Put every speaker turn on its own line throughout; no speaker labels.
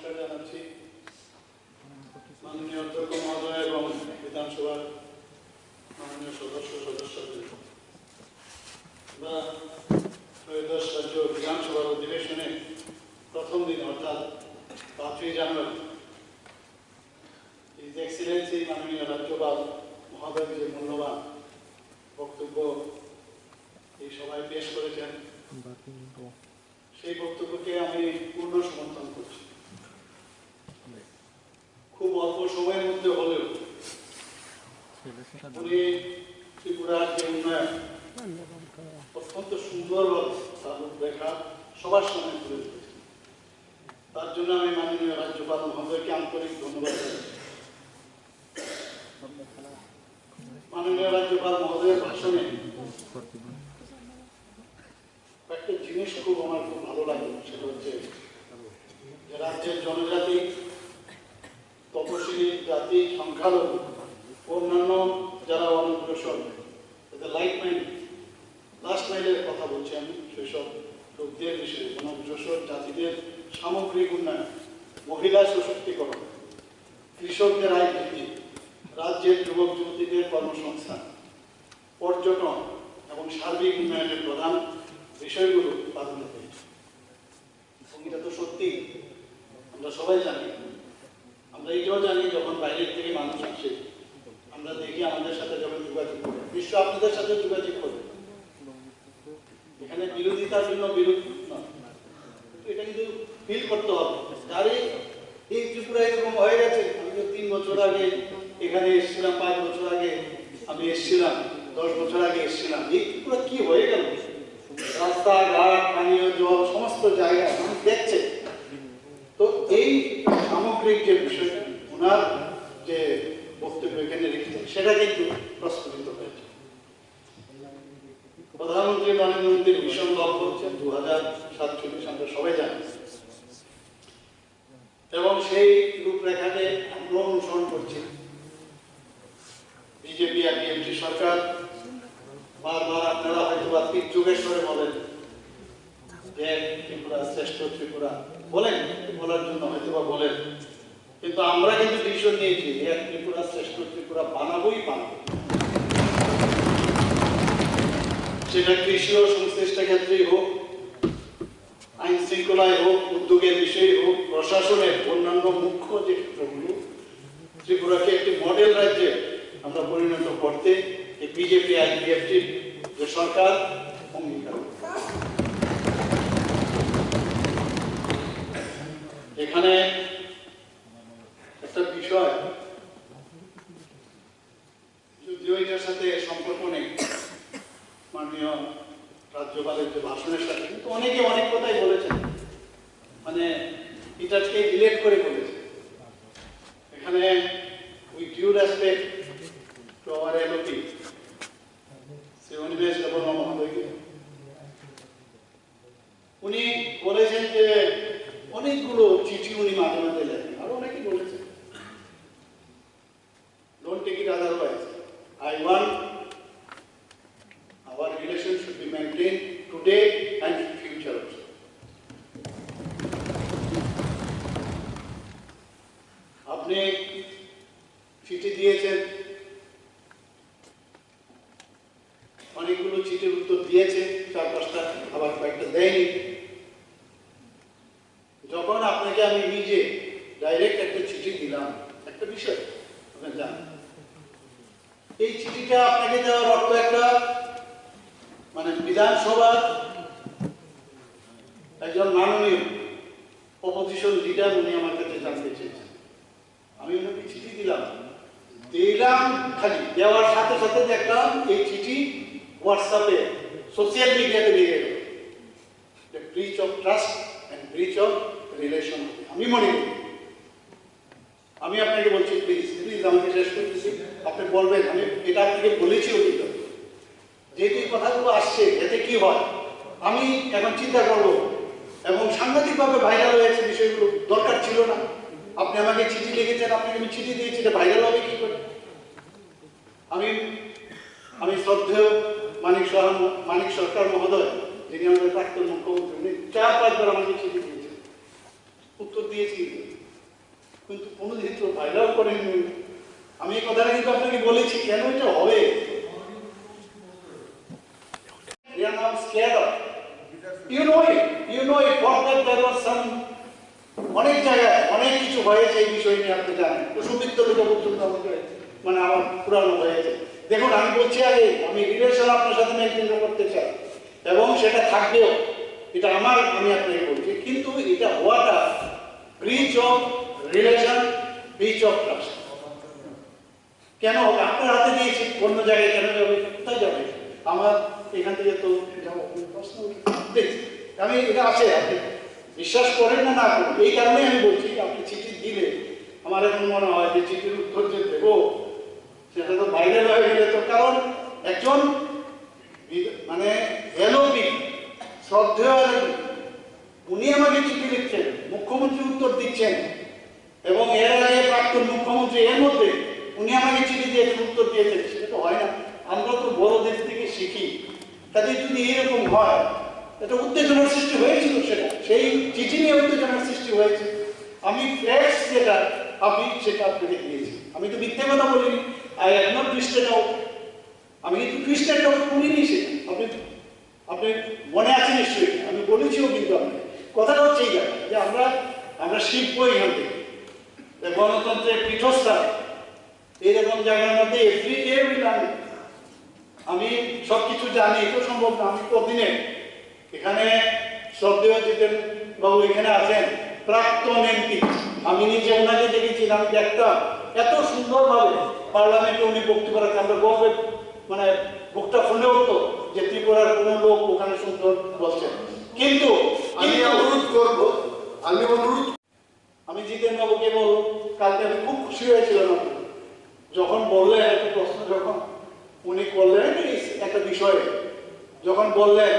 নমস্কার জানাচ্ছি মাননীয় অধ্যক্ষ মহোদয় এবং বিধানসভার মাননীয় সদস্যদের। আমরা ত্রয়োদশ রাজ্য বিধানসভার অধিবেশনে প্রথম দিন অর্থাৎ 5ই জানুয়ারি হিজ এক্সিলেন্সি মাননীয় রাজ্যপাল মহোদয় যে মূল্যবান বক্তব্য এই সভায় পেশ করেছেন, সেই বক্তব্যকে আমি পূর্ণ সমর্থন করছি। খুব অল্প সময়ের মধ্যে হলেও উনি ত্রিপুরার যে উন্নয়ন অত্যন্ত সুন্দরভাবে তার রূপরেখা সবার সামনে তুলে ধরেছেন। তার জন্য আমি মাননীয় রাজ্যপাল মহোদয়কে আন্তরিক ধন্যবাদ জানাচ্ছি। মাননীয় রাজ্যপাল মহোদয়ের ভাষণে একটা জিনিস আমার খুব ভালো লাগে, সেটা হচ্ছে যে রাজ্যের জনজাতি, তপশিলি জাতি, সংখ্যালঘু, অন্যান্য যারা অনগ্রসর, লাস্ট মাইলের কথা বলছি আমি, সেসব লোকদের বিষয়ে অনগ্রসর জাতিদের সামগ্রিক উন্নয়ন, মহিলা সশক্তিকরণ, কৃষকদের আয় বৃদ্ধি, রাজ্যের যুবক যুবতীদের কর্মসংস্থান, পর্যটন এবং সার্বিক উন্নয়নের প্রধান বিষয়গুলো প্রাধান্য পেয়েছে। এটা তো সত্যি, আমরা সবাই জানি। আমরা এটাও জানি, যখন বাইরের থেকে মানুষ আসে আমরা দেখি আমাদের সাথে যখন যোগাযোগ করে, বিশ্ব আপনাদের সাথে যোগাযোগ করে, এখানে বিরোধিতার জন্য বিরোধী নয়, এটা কিন্তু ফিল করতে হবে। আরে এই ত্রিপুরা এরকম হয়ে গেছে, আমি তো 3 বছর আগে এখানে এসেছিলাম, 5 বছর আগে আমি এসেছিলাম, 10 বছর আগে এসেছিলাম, এই ত্রিপুরা কি হয়ে গেল? রাস্তাঘাট, পানীয় জল, সমস্ত জায়গা মানুষ দেখছে। তো এই সামগ্রিক যে বিষয় ওনার যে বক্তব্য এখানে রেখেছেন, সেটা কিন্তু প্রস্ফুটিত হয়েছে। প্রধানমন্ত্রী নরেন্দ্র মোদীর ভীষণ লক্ষ্য হচ্ছে 2047, আমরা সবাই জানি, এবং সেই রূপরেখাকে আমরা অনুসরণ করছি। বিজেপি আর বিএনপি সরকার বারবার, আপনারা হয়তো বা যুগেশ্বরে বলেন যে ত্রিপুরা শ্রেষ্ঠ ত্রিপুরা বলেন, বলার জন্য হয়তো বা বলেন, কিন্তু আমরা কিন্তু ডিসিশন নিয়েছি এক ত্রিপুরা শ্রেষ্ঠ ত্রিপুরা বানাবোই বানাবো। সেটা কৃষি ও সংশ্লিষ্ট ক্ষেত্রেই হোক, আইন শৃঙ্খলায় হোক, উদ্যোগের বিষয়ে হোক, প্রশাসনের অন্যান্য মুখ্য যে ক্ষেত্রগুলো, ত্রিপুরাকে একটি মডেল রাজ্যে আমরা পরিণত করতে এই বিজেপি আর বিএনপির যে সরকার অঙ্গীকার। এখানে একটা বিষয়, যদিও এটার সাথে সম্পর্ক নেই মাননীয় রাজ্যপালের যে ভাষণের সাথে, কিন্তু অনেকে অনেক কথাই বলেছেন, মানে এটাকে রিলেট করে বলেছে। এখানে with due respect to our LOP Shri Animesh Debbarma মহোদয়কে, উনি বলেছেন যে অনেকগুলো চিঠি উনি মাঝে মাঝে লেখেন, আরো অনেকেই বলেছেন, don't take it otherwise, I want our relation should be maintained today and in future also. আপনি চিঠি দিয়েছেন, অনেকগুলো চিঠির উত্তর দিয়েছে, 4-5টা, আবার কয়েকটা দেয়নি। যখন আপনাকে আমি নিজে ডাইরেক্ট একটা চিঠি দিলাম, একটা বিষয় আপনি জানেন, এই চিঠিটা আপনাকে দেওয়ার অর্থ একটা, মানে বিধানসভার একজন মাননীয় অপোজিশন লিডার উনি আমার কাছে জানতে চেয়েছেন, আমি ওনাকে চিঠি দিলাম, খালি দেওয়ার সাথে সাথে দেখলাম এই চিঠি হোয়াটসঅ্যাপে, সোশ্যাল মিডিয়াতে বেরিয়ে গেল, breach of trust and breach of relation. আমি মনে করি, আমি আপনাকে বলছি, প্লিজ প্লিজ আমাকে শেষ করতেছি, আপনি বলবেন, আমি এটা আপনাকে বলেছি অতীত, যেহেতু এই কথাগুলো আসছে, এতে কি হয় আমি এখন চিন্তা করব, এবং সাংঘাতিকভাবে ভাইরাল হয়েছে বিষয়গুলো, দরকার ছিল না। আপনি আমাকে চিঠি লিখেছেন, আপনাকে আমি চিঠি দিয়েছি, এটা ভাইরাল হবে কি করে? আমি শ্রদ্ধেয় মানিক সরকার মহোদয়, যিনি আমাদের প্রাক্তন মুখ্যমন্ত্রী, উনি 4-5 বার আমাকে চিঠি দিয়েছেন, উত্তর দিয়েছি, কিন্তু কোনোদিন তো ভাইরাও করেননি। আমি এই কথাটা কিন্তু আপনাকে বলেছি, কেন এটা হবে। They are now scared of. You know it. For that there was some অনেক জায়গায় অনেক কিছু হয়েছে এই বিষয় নিয়ে, আপনি জানেন। সুবৃত্ত থেকে পর্যন্ত আমাকে মানে আমার পুরানো হয়েছে। দেখুন, আমি বলছি আগে, আমি রিলেশন আপনার সাথে মেনটেন করতে চাই এবং সেটা থাকবেও, এটা আমার, আমি আপনাকে বলছি। কিন্তু এটা হওয়াটা breach of relation, breach of trust. কেন হবে? আপনার হাতে দিয়েছি, অন্য জায়গায় কেন যাবে? কোথায় যাবে? আমার এখান থেকে তো যাবো প্রশ্ন। আমি এটা আছে, আপনি বিশ্বাস করেন না না করেন, এই কারণেই আমি বলছি, আপনি চিঠি দিলে আমার এখন মনে হয় যে চিঠির উত্তর যে দেবো সেটা তো ভাইরাল হয়ে গেলে তো, কারণ একজন মানে এলওপি শ্রদ্ধেয় উনি আমাকে চিঠি লিখছেন, মুখ্যমন্ত্রী উত্তর দিচ্ছেন, এবং এর আগে প্রাক্তন মুখ্যমন্ত্রী, এর মধ্যে উনি আমাকে চিঠি দিয়েছেন, উত্তর দিয়েছেন। সেটা তো হয় না। আমরা তো বড়দের থেকে শিখি। তাতে যদি এরকম হয়, এটা উত্তেজনার সৃষ্টি হয়েছিল, সেটা সেই চিঠি নিয়ে উত্তেজনার সৃষ্টি হয়েছে। আমি ফ্ল্যাক্স যেটা আপনি সেটা আপনাকে দিয়েছি, আমি তো মিথ্যে কথা বলিনি। I have not twisted out, আমি কিন্তু টুইস্টেড আউট করিনি সেটা। আপনি মনে আছে নিশ্চয়ই, আমি বলেছিও কিন্তু আপনি। কথাটা হচ্ছে এই জায়গা যে আমরা শিখবো এখান থেকে। গণতন্ত্রের পীঠস্থান এইরকম জায়গার মধ্যে এভরি ডে উই লার্ন। আমি সবকিছু জানি তো সম্ভব না। আমি প্রতিদিনে এখানে শ্রদ্ধেয় জিতেন বাবু এখানে আছেন, প্রাক্তন এমপি, আমি নিজে ওনাকে দেখেছি, আমি দেখতাম এত সুন্দরভাবে পার্লামেন্টে উনি বক্তব্য রাখতেন। আমরা গর্বে মানে বুকটা ফুলে উঠতো যে ত্রিপুরার কোন লোক ওখানে সুন্দর বলছেন। কিন্তু আমি জিতেন বাবুকে বলবো, কালকে আমি খুব খুশি হয়েছিলাম যখন বললেন একটা প্রশ্ন, যখন উনি করলেন একটা বিষয়ে, যখন বললেন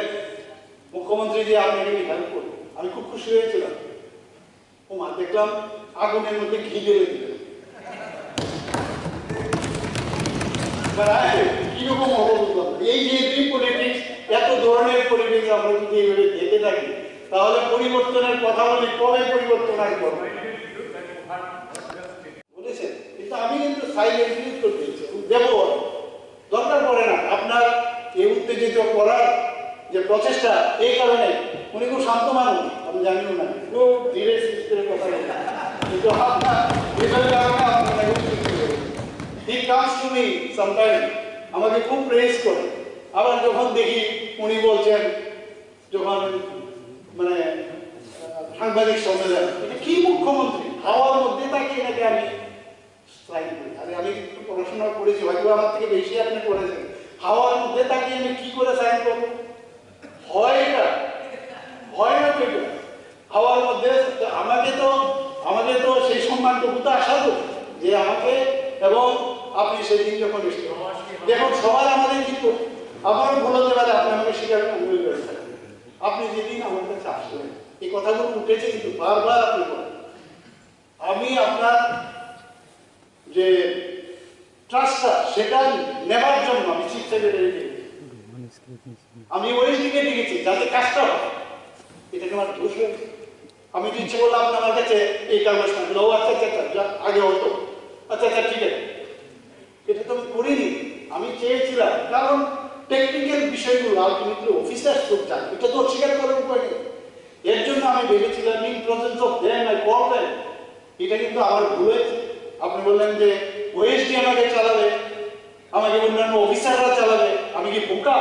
মুখ্যমন্ত্রী যে আপনাকে হেল্প করবো, আমি খুব খুশি হয়েছিলাম। ওমা, দেখলাম আগুনের মধ্যে ঘি ঢেলে দিলেন। কিরকম হবো বুঝলাম। এই যে পলিটিক্স, এত ধরনের পলিটিক্স আমরা যদি এইভাবে দেখে থাকি, তাহলে পরিবর্তনের কথা বলি, কবে পরিবর্তন আসবে বলেছেন। কিন্তু আমি কিন্তু সাইলেন্ট ইউজ করতে দিচ্ছি, দেবো, দরকার পড়ে না। আপনার এই উত্তেজিত করার যে প্রচেষ্টা, এই কারণে উনি খুব শান্ত মানুষ, আমি জানিও না, খুব ধীরে সুস্থে কথা বলেন, কিন্তু আপনার he comes to me sometimes, আমাকে খুব প্রেস করে। আবার যখন দেখি উনি বলছেন, যখন মানে সাংবাদিক সম্মেলন, এটা কি মুখ্যমন্ত্রী হাওয়ার মধ্যে তাকিয়ে নাকি আমি সাইন করি। আরে আমি একটু পড়াশোনা করেছি, হয়তো আমার থেকে বেশি আপনি করেছেন। হাওয়ার মধ্যে তাকিয়ে আমি কি করে সাইন করবো? হয় এটা, হয় না পেটে হাওয়ার মধ্যে। আমাকে তো সেই সম্মানটুকু তো আসা তো, যে আমাকে, এবং আপনি সেদিন যখন এসেছেন, দেখুন সবাই আমাদের কিন্তু আমার ভুল হতে পারে, আপনি আমাকে স্বীকার করে থাকেন। আপনি যেদিন আমার কাছে আসলেন, এই কথাগুলো উঠেছে কিন্তু বারবার আপনি বলেন, আমি আপনার যে ট্রাস্টটা সেটা নেবার জন্য আমি চিফ সেক্রেটারি দেখেছি, আমি ওএসডিকে দেখেছি, যাতে কাজটা হয়। এটাকে আমার দোষ হয়েছে। আমি তো ইচ্ছে করলাম আমার কাছে এই কাগজটা দিল, আচ্ছা আচ্ছা আচ্ছা আগে হতো, আচ্ছা আচ্ছা ঠিক আছে, এটা তো আমি করিনি। আমি চেয়েছিলাম, কারণ টেকনিক্যাল বিষয়গুলো আলটিমেটলি অফিসার খুব জানে, এটা তো অস্বীকার করার উপায় নেই। এর জন্য আমি ভেবেছিলাম in presence of them I call them. এটা কিন্তু আমার ভুল হয়েছে। আপনি বললেন যে ওএসডি আমাকে চালাবে, আমাকে অন্যান্য অফিসাররা চালাবে, আমি কি বোকা?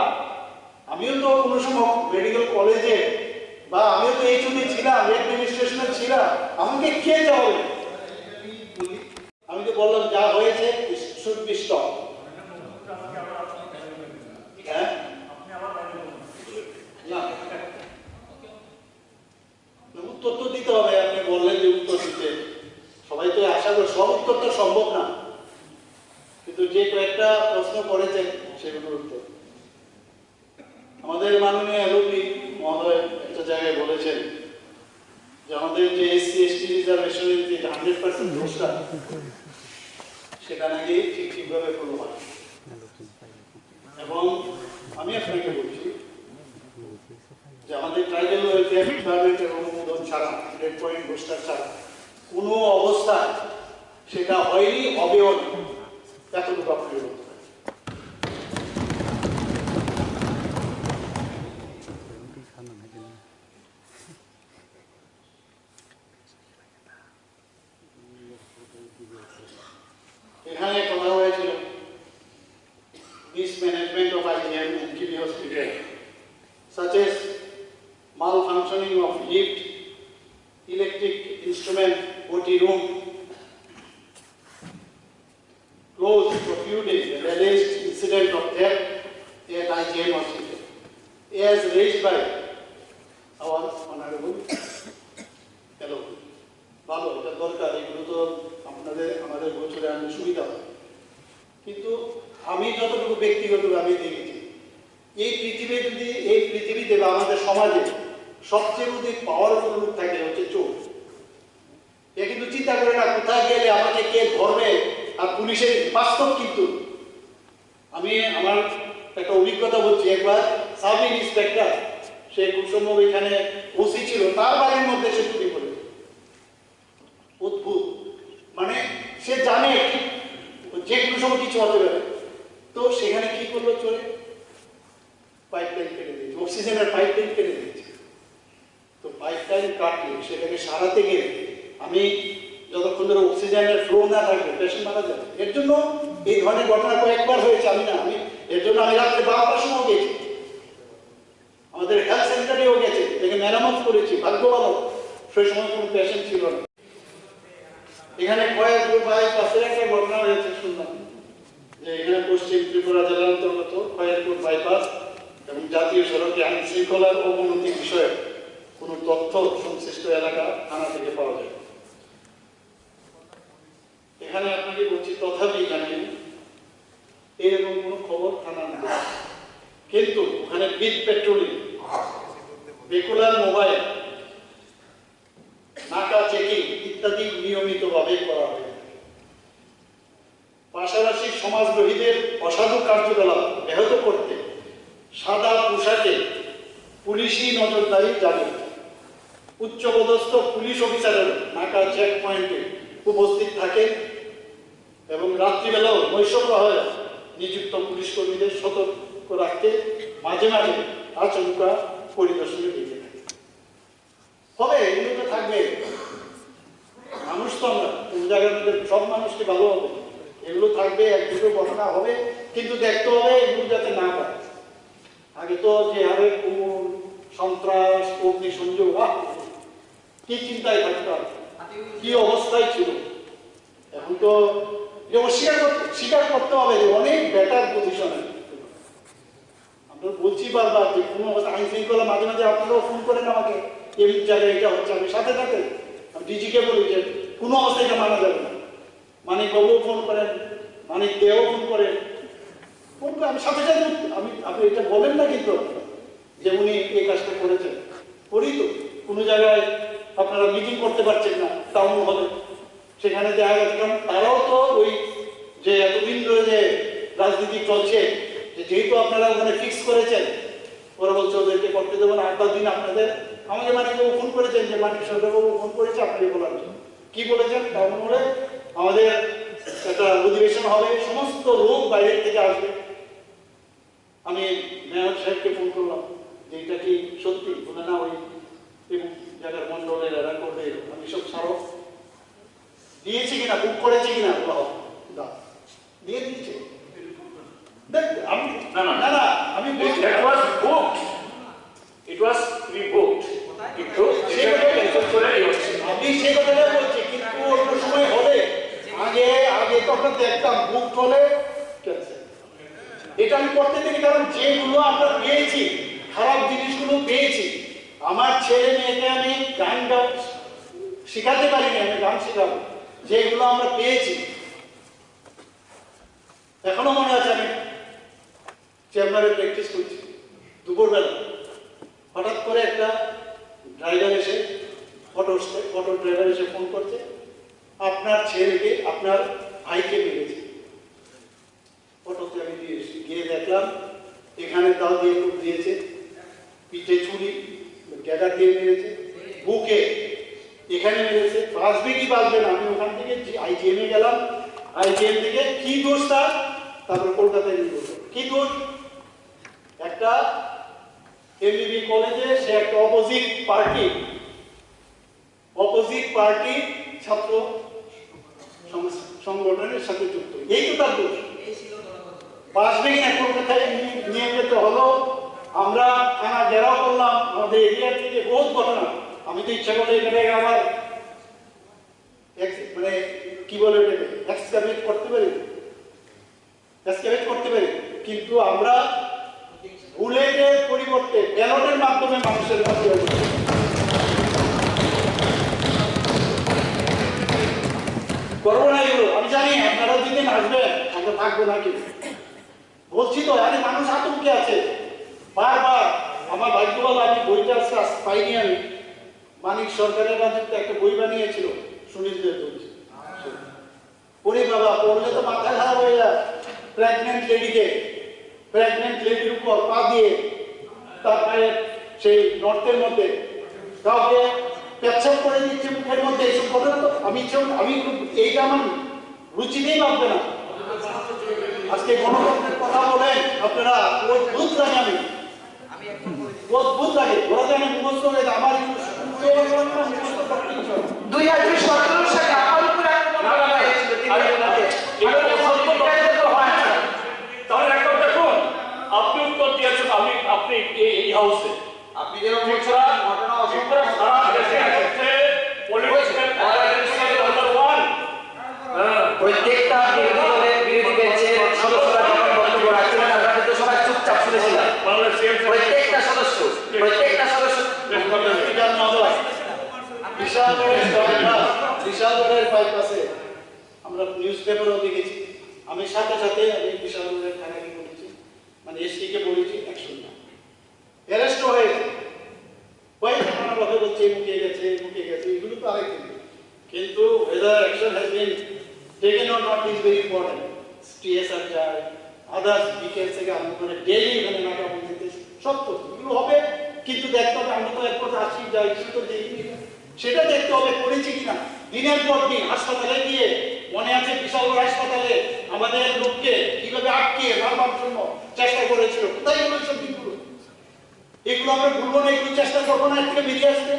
আমিও তো কোনো সময় মেডিকেল কলেজে বা আমিও তো এইচওডি ছিলাম, অ্যাডমিনিস্ট্রেশনে ছিলাম, আমাকে কে যাবে? আমি তো বললাম যা হয়েছে শুড বি স্টপ। হ্যাঁ, উত্তর তো দিতে হবে। আপনি বললেন যে উত্তর দিতে, সবাই তো আশা করে, সব উত্তর তো সম্ভব না, কিন্তু যে কয়েকটা প্রশ্ন করেছেন সেগুলোর উত্তর। আমাদের মাননীয় এলওপি মহোদয় একটা জায়গায় বলেছেন যে আমাদের যে এসসি এসটি রিজার্ভেশনের যে 100% ঘোষণা, সেটা নাকি ঠিকভাবে ফলো হয়। এবং আমি আপনাকে বলছি যে আমাদের ট্রাইবাল ওয়েলফেয়ার ডিপার্টমেন্টের অনুমোদন ছাড়া, রেড পয়েন্ট পোস্টার ছাড়া কোনো অবস্থায় সেটা হয়নি, হবেও না, এতটুকু আপনি বলতে পারেন। এখানে কথা হয়েছিল mismanagement of IGM and KB Hospital, such as malfunctioning of lift, electric instrument, OT room, closed for few days, and alleged incident of theft at IGM Hospital, as raised by our Honorable Hello. ভালো, এটা দরকার, এগুলো তো আপনাদের আমাদের বছরে আনলে সুবিধা হয়। কিন্তু আমি যতটুকু ব্যক্তিগতভাবে দেখেছি, এই পৃথিবীতে বা আমাদের সমাজে সবচেয়ে যদি পাওয়ারফুল লোক থাকে হচ্ছে চোর। এ কিন্তু চিন্তা করে না কোথায় গেলে আমাকে কে ধরবে, আর পুলিশের বাস্তব। কিন্তু আমি আমার একটা অভিজ্ঞতা বলছি, একবার সাব ইন্সপেক্টর, সে খুব সম্ভব এখানে ওসি ছিল, তার বাড়ির মধ্যে সে চুরি করেছে। অদ্ভুত, মানে সে জানে যে কোনো সময় কিছু হতে পারে। তো সেখানে কি করলো চলে, পাইপলাইন কেটে দিয়েছে, অক্সিজেনের পাইপলাইন কেটে দিয়েছে। তো পাইপলাইন কাটলে সেটাকে সারাতে গেলে আমি যতক্ষণ ধরে অক্সিজেনের ফ্লো না থাকবে পেশেন্ট মারা যাবে। এর জন্য এই ধরনের ঘটনা কয়েকবার হয়েছে। আমি এর জন্য আমি রাত্রে 12টার সময় গেছি, আমাদের হেলথ সেন্টারেও গেছে, এটাকে মেরামত করেছি। ভাগ্য ভালো সেই সময় কোনো পেশেন্ট ছিল না। এখানে খয়েরপুর বাইপাসের একটা ঘটনা হয়েছে শুনলাম, যে এখানে পশ্চিম ত্রিপুরা জেলার অন্তর্গত খয়েরপুর বাইপাস এবং জাতীয় সড়কে আইন শৃঙ্খলার অবনতি বিষয়ে কোনো তথ্য সংশ্লিষ্ট এলাকা থানা থেকে পাওয়া যায়। এখানে আপনাকে বলছি, তথাপি জানেন এরকম কোনো খবর থানা নেই। কিন্তু ওখানে বিট পেট্রোলিং, রেগুলার মোবাইল, নাকা চেকিং ইত্যাদি নিয়মিতভাবে করা হয়। পাশাপাশি সমাজদ্রোহীদের অসাধু কার্যকলাপ ব্যাহত করতে সাদা পোশাকে পুলিশি নজরদারি জারি। উচ্চপদস্থ পুলিশ অফিসারের নাকা চেক পয়েন্টে উপস্থিত থাকেন এবং রাত্রিবেলাও নৈশপ্রহরে নিযুক্ত পুলিশ কর্মীদের সতর্ক রাখতে মাঝে মাঝে আচমকা পরিদর্শনে দিতে থাকে। তবে এগুলো তো থাকবে, মানুষ তো আমরা কোন জায়গার মধ্যে সব মানুষকে ভালো হবে, এগুলো থাকবে, এক দুটো ঘটনা হবে, কিন্তু দেখতে হবে এগুলো যাতে না পায়। আগে তো যে হারে খুন, সন্ত্রাস, অগ্নিসংযোগ, কি চিন্তায় থাকতাম, কি অবস্থায় ছিল। এখন তো স্বীকার করতে হবে যে অনেক বেটার পজিশনে। আমরা বলছি বারবার যে কোনো আইন শৃঙ্খলা, মাঝে মাঝে আপনারাও ফোন করেন আমাকে, এই জায়গায় এটা হচ্ছে, আমি সাথে সাথে আমি ডিজিকে বলি যে কোনো অবস্থায় এটা মানা যাবে না। মানিক বাবুও ফোন করেন, মানিক দেও ফোন করেন, আমি সাথে সাথে আপনি এটা বলেন না, কিন্তু যে উনি এই কাজটা করেছেন, করি তো। কোনো জায়গায় আপনারা মিটিং করতে পারছেন না টাউন হলে, সেখানে দেখা গেছে, কারণ তারাও তো ওই যে এতদিন ধরে যে রাজনীতি চলছে, যেহেতু আপনারা ওখানে ফিক্স করেছেন, ওরা বলছে ওদেরকে করতে দেবো না। 8-10 দিন আপনাদের আমাকে মানিকবাবু ফোন করেছেন, যে মানিক সরকারবাবু ফোন করেছে আপনাকে বলার জন্য। কি বলেছেন? টাউন হলে আমাদের একটা অধিবেশন হবে, সমস্ত লোক বাইরের থেকে আসবে। আমি মেয়র সাহেবকে ফোন করলাম যে এটা কি সত্যি? বলে না, ওই জায়গার মন্ডলের এরা করবে। আমি সব ছাড়ো দিয়েছি কিনা, বুক করেছি কিনা, দিয়ে দিয়েছে। আমি না না না না আমি আমি সেই কথাটা বলছি, কিন্তু অন্য সময় হলে আগে তো আমরা দেখতাম বুক হলে এটা আমি করতে দেখি। কারণ যেগুলো আমরা পেয়েছি, খারাপ জিনিসগুলো পেয়েছি, আমার ছেলে মেয়েকে আমি গান শেখাতে পারিনি, আমি গান শেখাবো, যেগুলো আমরা পেয়েছি। এখনো মনে আছে, আমি চেম্বারে প্র্যাকটিস করছি, দুপুরবেলা হঠাৎ করে একটা ড্রাইভার এসে, অটো ড্রাইভার এসে ফোন করছে, আপনার ছেলেকে, আপনার ভাইকে মেরেছে। অটোতে আমি গিয়ে দেখলাম এখানে তাও দিয়ে দিয়েছে, পিঠে ছুরি, গ্যাগার দিয়ে মেরেছে, বুকে, এখানে মেরেছে। বাঁচবে কি বাঁচবে না, আমি ওখান থেকে আইজিএমে গেলাম, আইজিএম থেকে কি দোষ তার, তারপর কলকাতায় নিয়ে গেল। কি দোষ? একটা এমবিবি কলেজে সে একটা অপোজিট পার্টি ছাত্র সংগঠনের সাথে যুক্ত, এই তো তার দোষ। বাঁচবে কিনা কলকাতায় নিয়ে যেতে হলো, আমরা থানা ঘেরাও করলাম, আমাদের এরিয়া থেকে বহুত ঘটনা। আমি তো ইচ্ছা করে এখানে আমার মানে কি বলে এক্সকাভেট করতে পারি, কিন্তু আমরা বুলেটের পরিবর্তে ব্যালটের মাধ্যমে মানুষের কাছে করবো না এগুলো। আমি জানি আপনারা যেদিন আসবেন আমরা থাকবো নাকি, বলছি তো, আরে মানুষ আতঙ্কে আছে বারবার। আমার ভাগ্য ভালো, আমি বইটা পাইনি। আমি মানিক সরকারের রাজত্বে একটা বই বানিয়েছিল সুনীল দেব, ওরে বাবা, পড়লে তো মাথা খারাপ হয়ে যায়। প্রেগনেন্ট লেডির উপর পা দিয়ে তার পায়ে সেই নর্থের মধ্যে কাউকে পেচ্ছাপ করে দিচ্ছে মুখের মধ্যে, এইসব ঘটনা তো আমি এইটা আমার রুচিতেই ভাববে না। আজকে গণতন্ত্রের কথা বলেন আপনারা, অদ্ভুত লাগে। অদ্ভুত লাগে, ওরা জানে মুখস্থ হয়ে যায়। আমার মুখস্থ করতে
2017 সালে আমার উপরে আক্রমণ করা হয়েছিল।
তাহলে এখন দেখুন, আপনি উত্তর দিয়েছেন, আপনি এই হাউসে
আপনি যেরকম ঘটনা
সারা দেশে হচ্ছে পলিটিক্যাল অর্গানাইজেশন নাম্বার 1।
প্রত্যেকটা বিরোধী বেঞ্চের সদস্যরা যখন বক্তব্য রাখছিলেন, আপনারা তো সবাই চুপচাপ শুনেছিলেন। প্রত্যেকটা সদস্য
বিশালগড়ের বাইপাসে আমরা নিউজ পেপারও দেখেছি। আমি সাথে বিশালগড়ের থানাকে বলেছি, মানে এসটিকে বলেছি, অ্যাকশন না, অ্যারেস্ট হয়েছে। কয়েকটা কথা বলছে মুখে গেছে, এগুলো তো আরেক জিনিস। কিন্তু whether action has been taken or not is very important. TSR যায়, আদার্স বিকেল থেকে আমরা মানে ডেইলি এখানে নাকা বলতে সত্য এগুলো হবে, কিন্তু দেখতে হবে আমরা তো একবার আসি যাই, তো দেখিনি, সেটা দেখতে হবে করেছি কিনা। দিনের পর দিন হাসপাতালে গিয়ে, মনে আছে বিশালগড় হাসপাতালে আমাদের লোককে কিভাবে আটকে মারবার জন্য চেষ্টা করেছিল, কোথায় গেল সব দিনগুলো? এগুলো আমরা ভুলবো না, এগুলো চেষ্টা করবো না থেকে বেরিয়ে আসবে।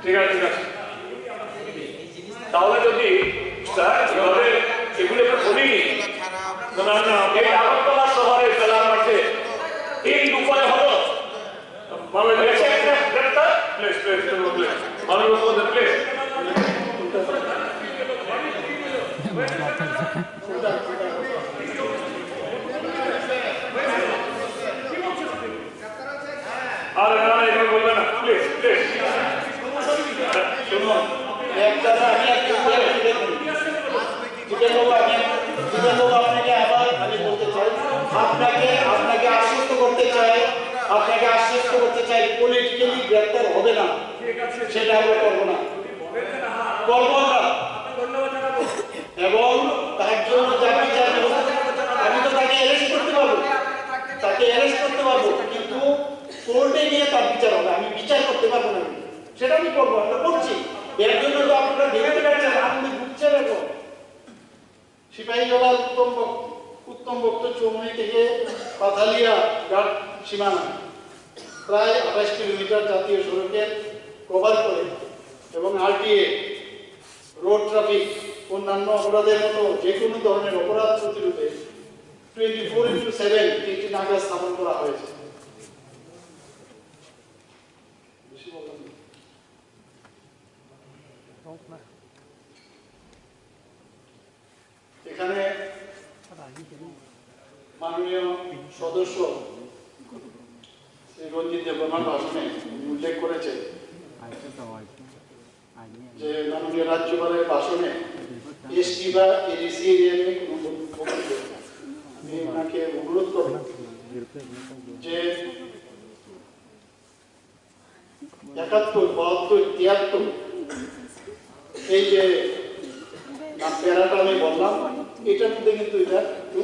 ঠিক আছে তাহলে যদি এভাবে এগুলো বলিনি, এই আগরতলা শহরে খেলার মাঠে এই উপায় হলো আর এভাবে বলবে না, প্লিজ
শুনুন, আপনাকে আবার আমি বলতে চাই, আপনাকে আশ্বস্ত করতে চাই পলিটিক্যালি গ্রেপ্তার হবে না, সেটা আমরা করবো না। এবং তার জন্য আমি তো তাকে অ্যারেস্ট করতে পারবো, কিন্তু কোর্টে গিয়ে তার বিচার হবে, আমি বিচার করতে পারবো না, সেটা আমি করবো। আমরা করছি, এর জন্য তো আপনারা দেখতে পাচ্ছেন আপনি বুঝছেন। এখন সিপাহীজলার উত্তম ভক্ত চৌমনি থেকে পাথালিয়া ঘাট সীমানা প্রায় 28 কিলোমিটার জাতীয় সড়কের কভার করে এবং আরটিএ, রোড ট্রাফিক, অন্যান্য অপরাধের মতো যে কোনো ধরনের অপরাধ প্রতিরোধে 24/7 তিনটি নাকা স্থাপন করা হয়েছে। এখানে মাননীয় সদস্য শ্রী রঞ্জিত দেববর্মার ভাষণে উল্লেখ করেছে যে মাননীয় রাজ্যপালের ভাষণে এসটি বা এডিসি এরিয়া নিয়ে কোনো বক্তব্য। আমি ওনাকে অনুরোধ করব যে 71, 72, 73 এই যে প্যারাটা আমি বললাম, এটার মধ্যে কিন্তু এটা একটু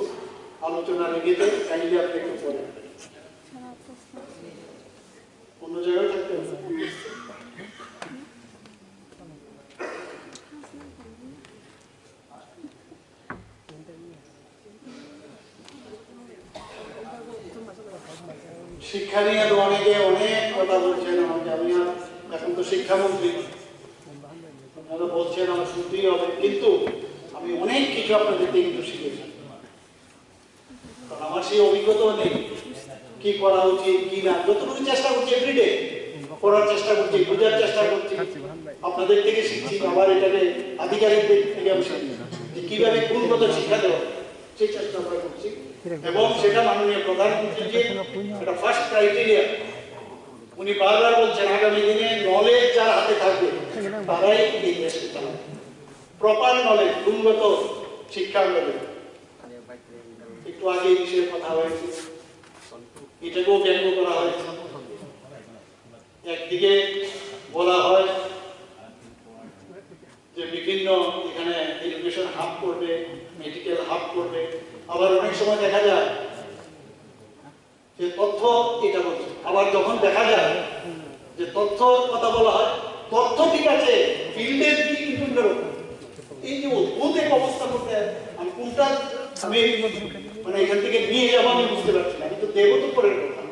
আলোচনা রেখেছে, কাইন্ডলি আপনি একটু পড়েন। অন্য জায়গায় থাকতে হবে। শিক্ষা নিয়ে তো অনেকে অনেক কথা বলছেন আমাকে, আমি এখন তো শিক্ষামন্ত্রী, আপনারা বলছেন আমার শুনতেই হবে, কিন্তু আমি অনেক কিছু আপনাদের থেকে কিন্তু শিখেছি, কারণ আমার সেই অভিজ্ঞতাও নেই কি করা উচিত কি না। যতটুকু চেষ্টা করছি এভরিডে পড়ার চেষ্টা করছি, বোঝার চেষ্টা করছি, আপনাদের থেকে শিখছি, আবার এটাকে আধিকারিকদের থেকে আমি শিখছি যে কিভাবে গুণগত শিক্ষা দেওয়া সেই চেষ্টা আমরা করছি। এবং সেটা মাননীয় প্রধানমন্ত্রী যে এটা ফার্স্ট ক্রাইটেরিয়া, উনি বারবার বলছেন আগামী দিনে নলেজ যার হাতে থাকবে তারাই এই দেশকে চালাবে। প্রপার নলেজ, গুণগত শিক্ষা আমরা দেব। একটু আগে এই বিষয়ে কথা হয়েছে, এটাকেও ব্যঙ্গ করা হয়েছে। একদিকে বলা হয় যে বিভিন্ন এখানে এডুকেশন হাব করবে, মেডিকেল হাব করবে, আবার অনেক সময় দেখা যায় যে তথ্য এটা বলছে, আবার যখন দেখা যায় যে তথ্য কথা বলা হয়, তথ্য ঠিক আছে, ফিল্ডের কি কিন্তু অন্যরকম। এই যে অদ্ভুত এক অবস্থা করতে আমি কোনটা আমি মানে এখান থেকে নিয়ে যাবো আমি বুঝতে পারছি না, কিন্তু দেব তো পরের কথা।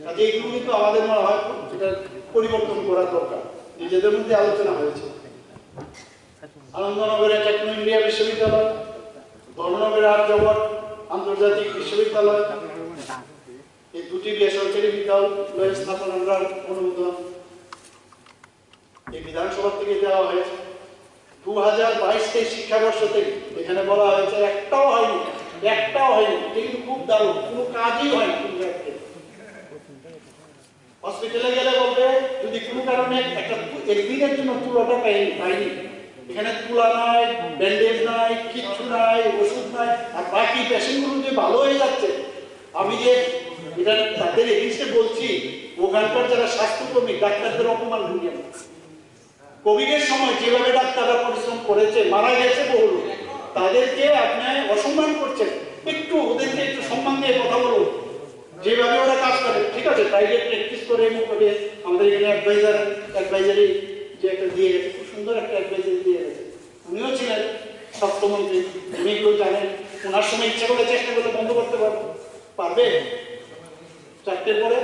কাজে এইগুলো কিন্তু আমাদের মনে হয় এটা পরিবর্তন করা দরকার, নিজেদের মধ্যে আলোচনা হয়েছে। আনন্দনগরের টেকনো ইন্ডিয়া বিশ্ববিদ্যালয়, ধর্মনগরের আর্যভট্ট আন্তর্জাতিক বিশ্ববিদ্যালয়, এই দুটি বেসরকারি বিদ্যালয় স্থাপন আমরা অনুমোদন এই বিধানসভা থেকে দেওয়া হয়েছে। 2022-23 শিক্ষাবর্ষ থেকে এখানে বলা হয়েছে একটাও হয়নি, কিন্তু খুব দারুণ, কোনো কাজই হয়নি। হসপিটালে গেলে বলবে যদি কোনো কারণে একটা একদিনের জন্য তুলাটা পাইনি, এখানে তুলা নাই, ব্যান্ডেজ নাই, কিচ্ছু নাই, ওষুধ নাই, আর বাকি পেশেন্টগুলো যে ভালো হয়ে যাচ্ছে, আমি যে এটা তাদের এগেইনস্টে বলছি, ওখানকার যারা স্বাস্থ্যকর্মী ডাক্তারদের অপমান করি। কোভিডের সময় যেভাবে ডাক্তাররা পরিশ্রম করেছে, মারা গেছে বহু লোক, তাদেরকে আপনি অসম্মান করছেন। একটু ওদেরকে একটু সম্মান দিয়ে কথা বলুন, যেভাবে ওরা কাজ করে। ঠিক আছে, প্রাইভেট প্র্যাকটিস করে মুখে আমাদের এখানে অ্যাডভাইজারি যে একটা দিয়ে গেছে, খুব সুন্দর একটা অ্যাডভাইজারি দিয়ে গেছে। উনিও ছিলেন স্বাস্থ্যমন্ত্রী, উনি এগুলো জানেন। ওনার সময় ইচ্ছা করে চেষ্টা করলে বন্ধ করতে পারবে 4টের পরে,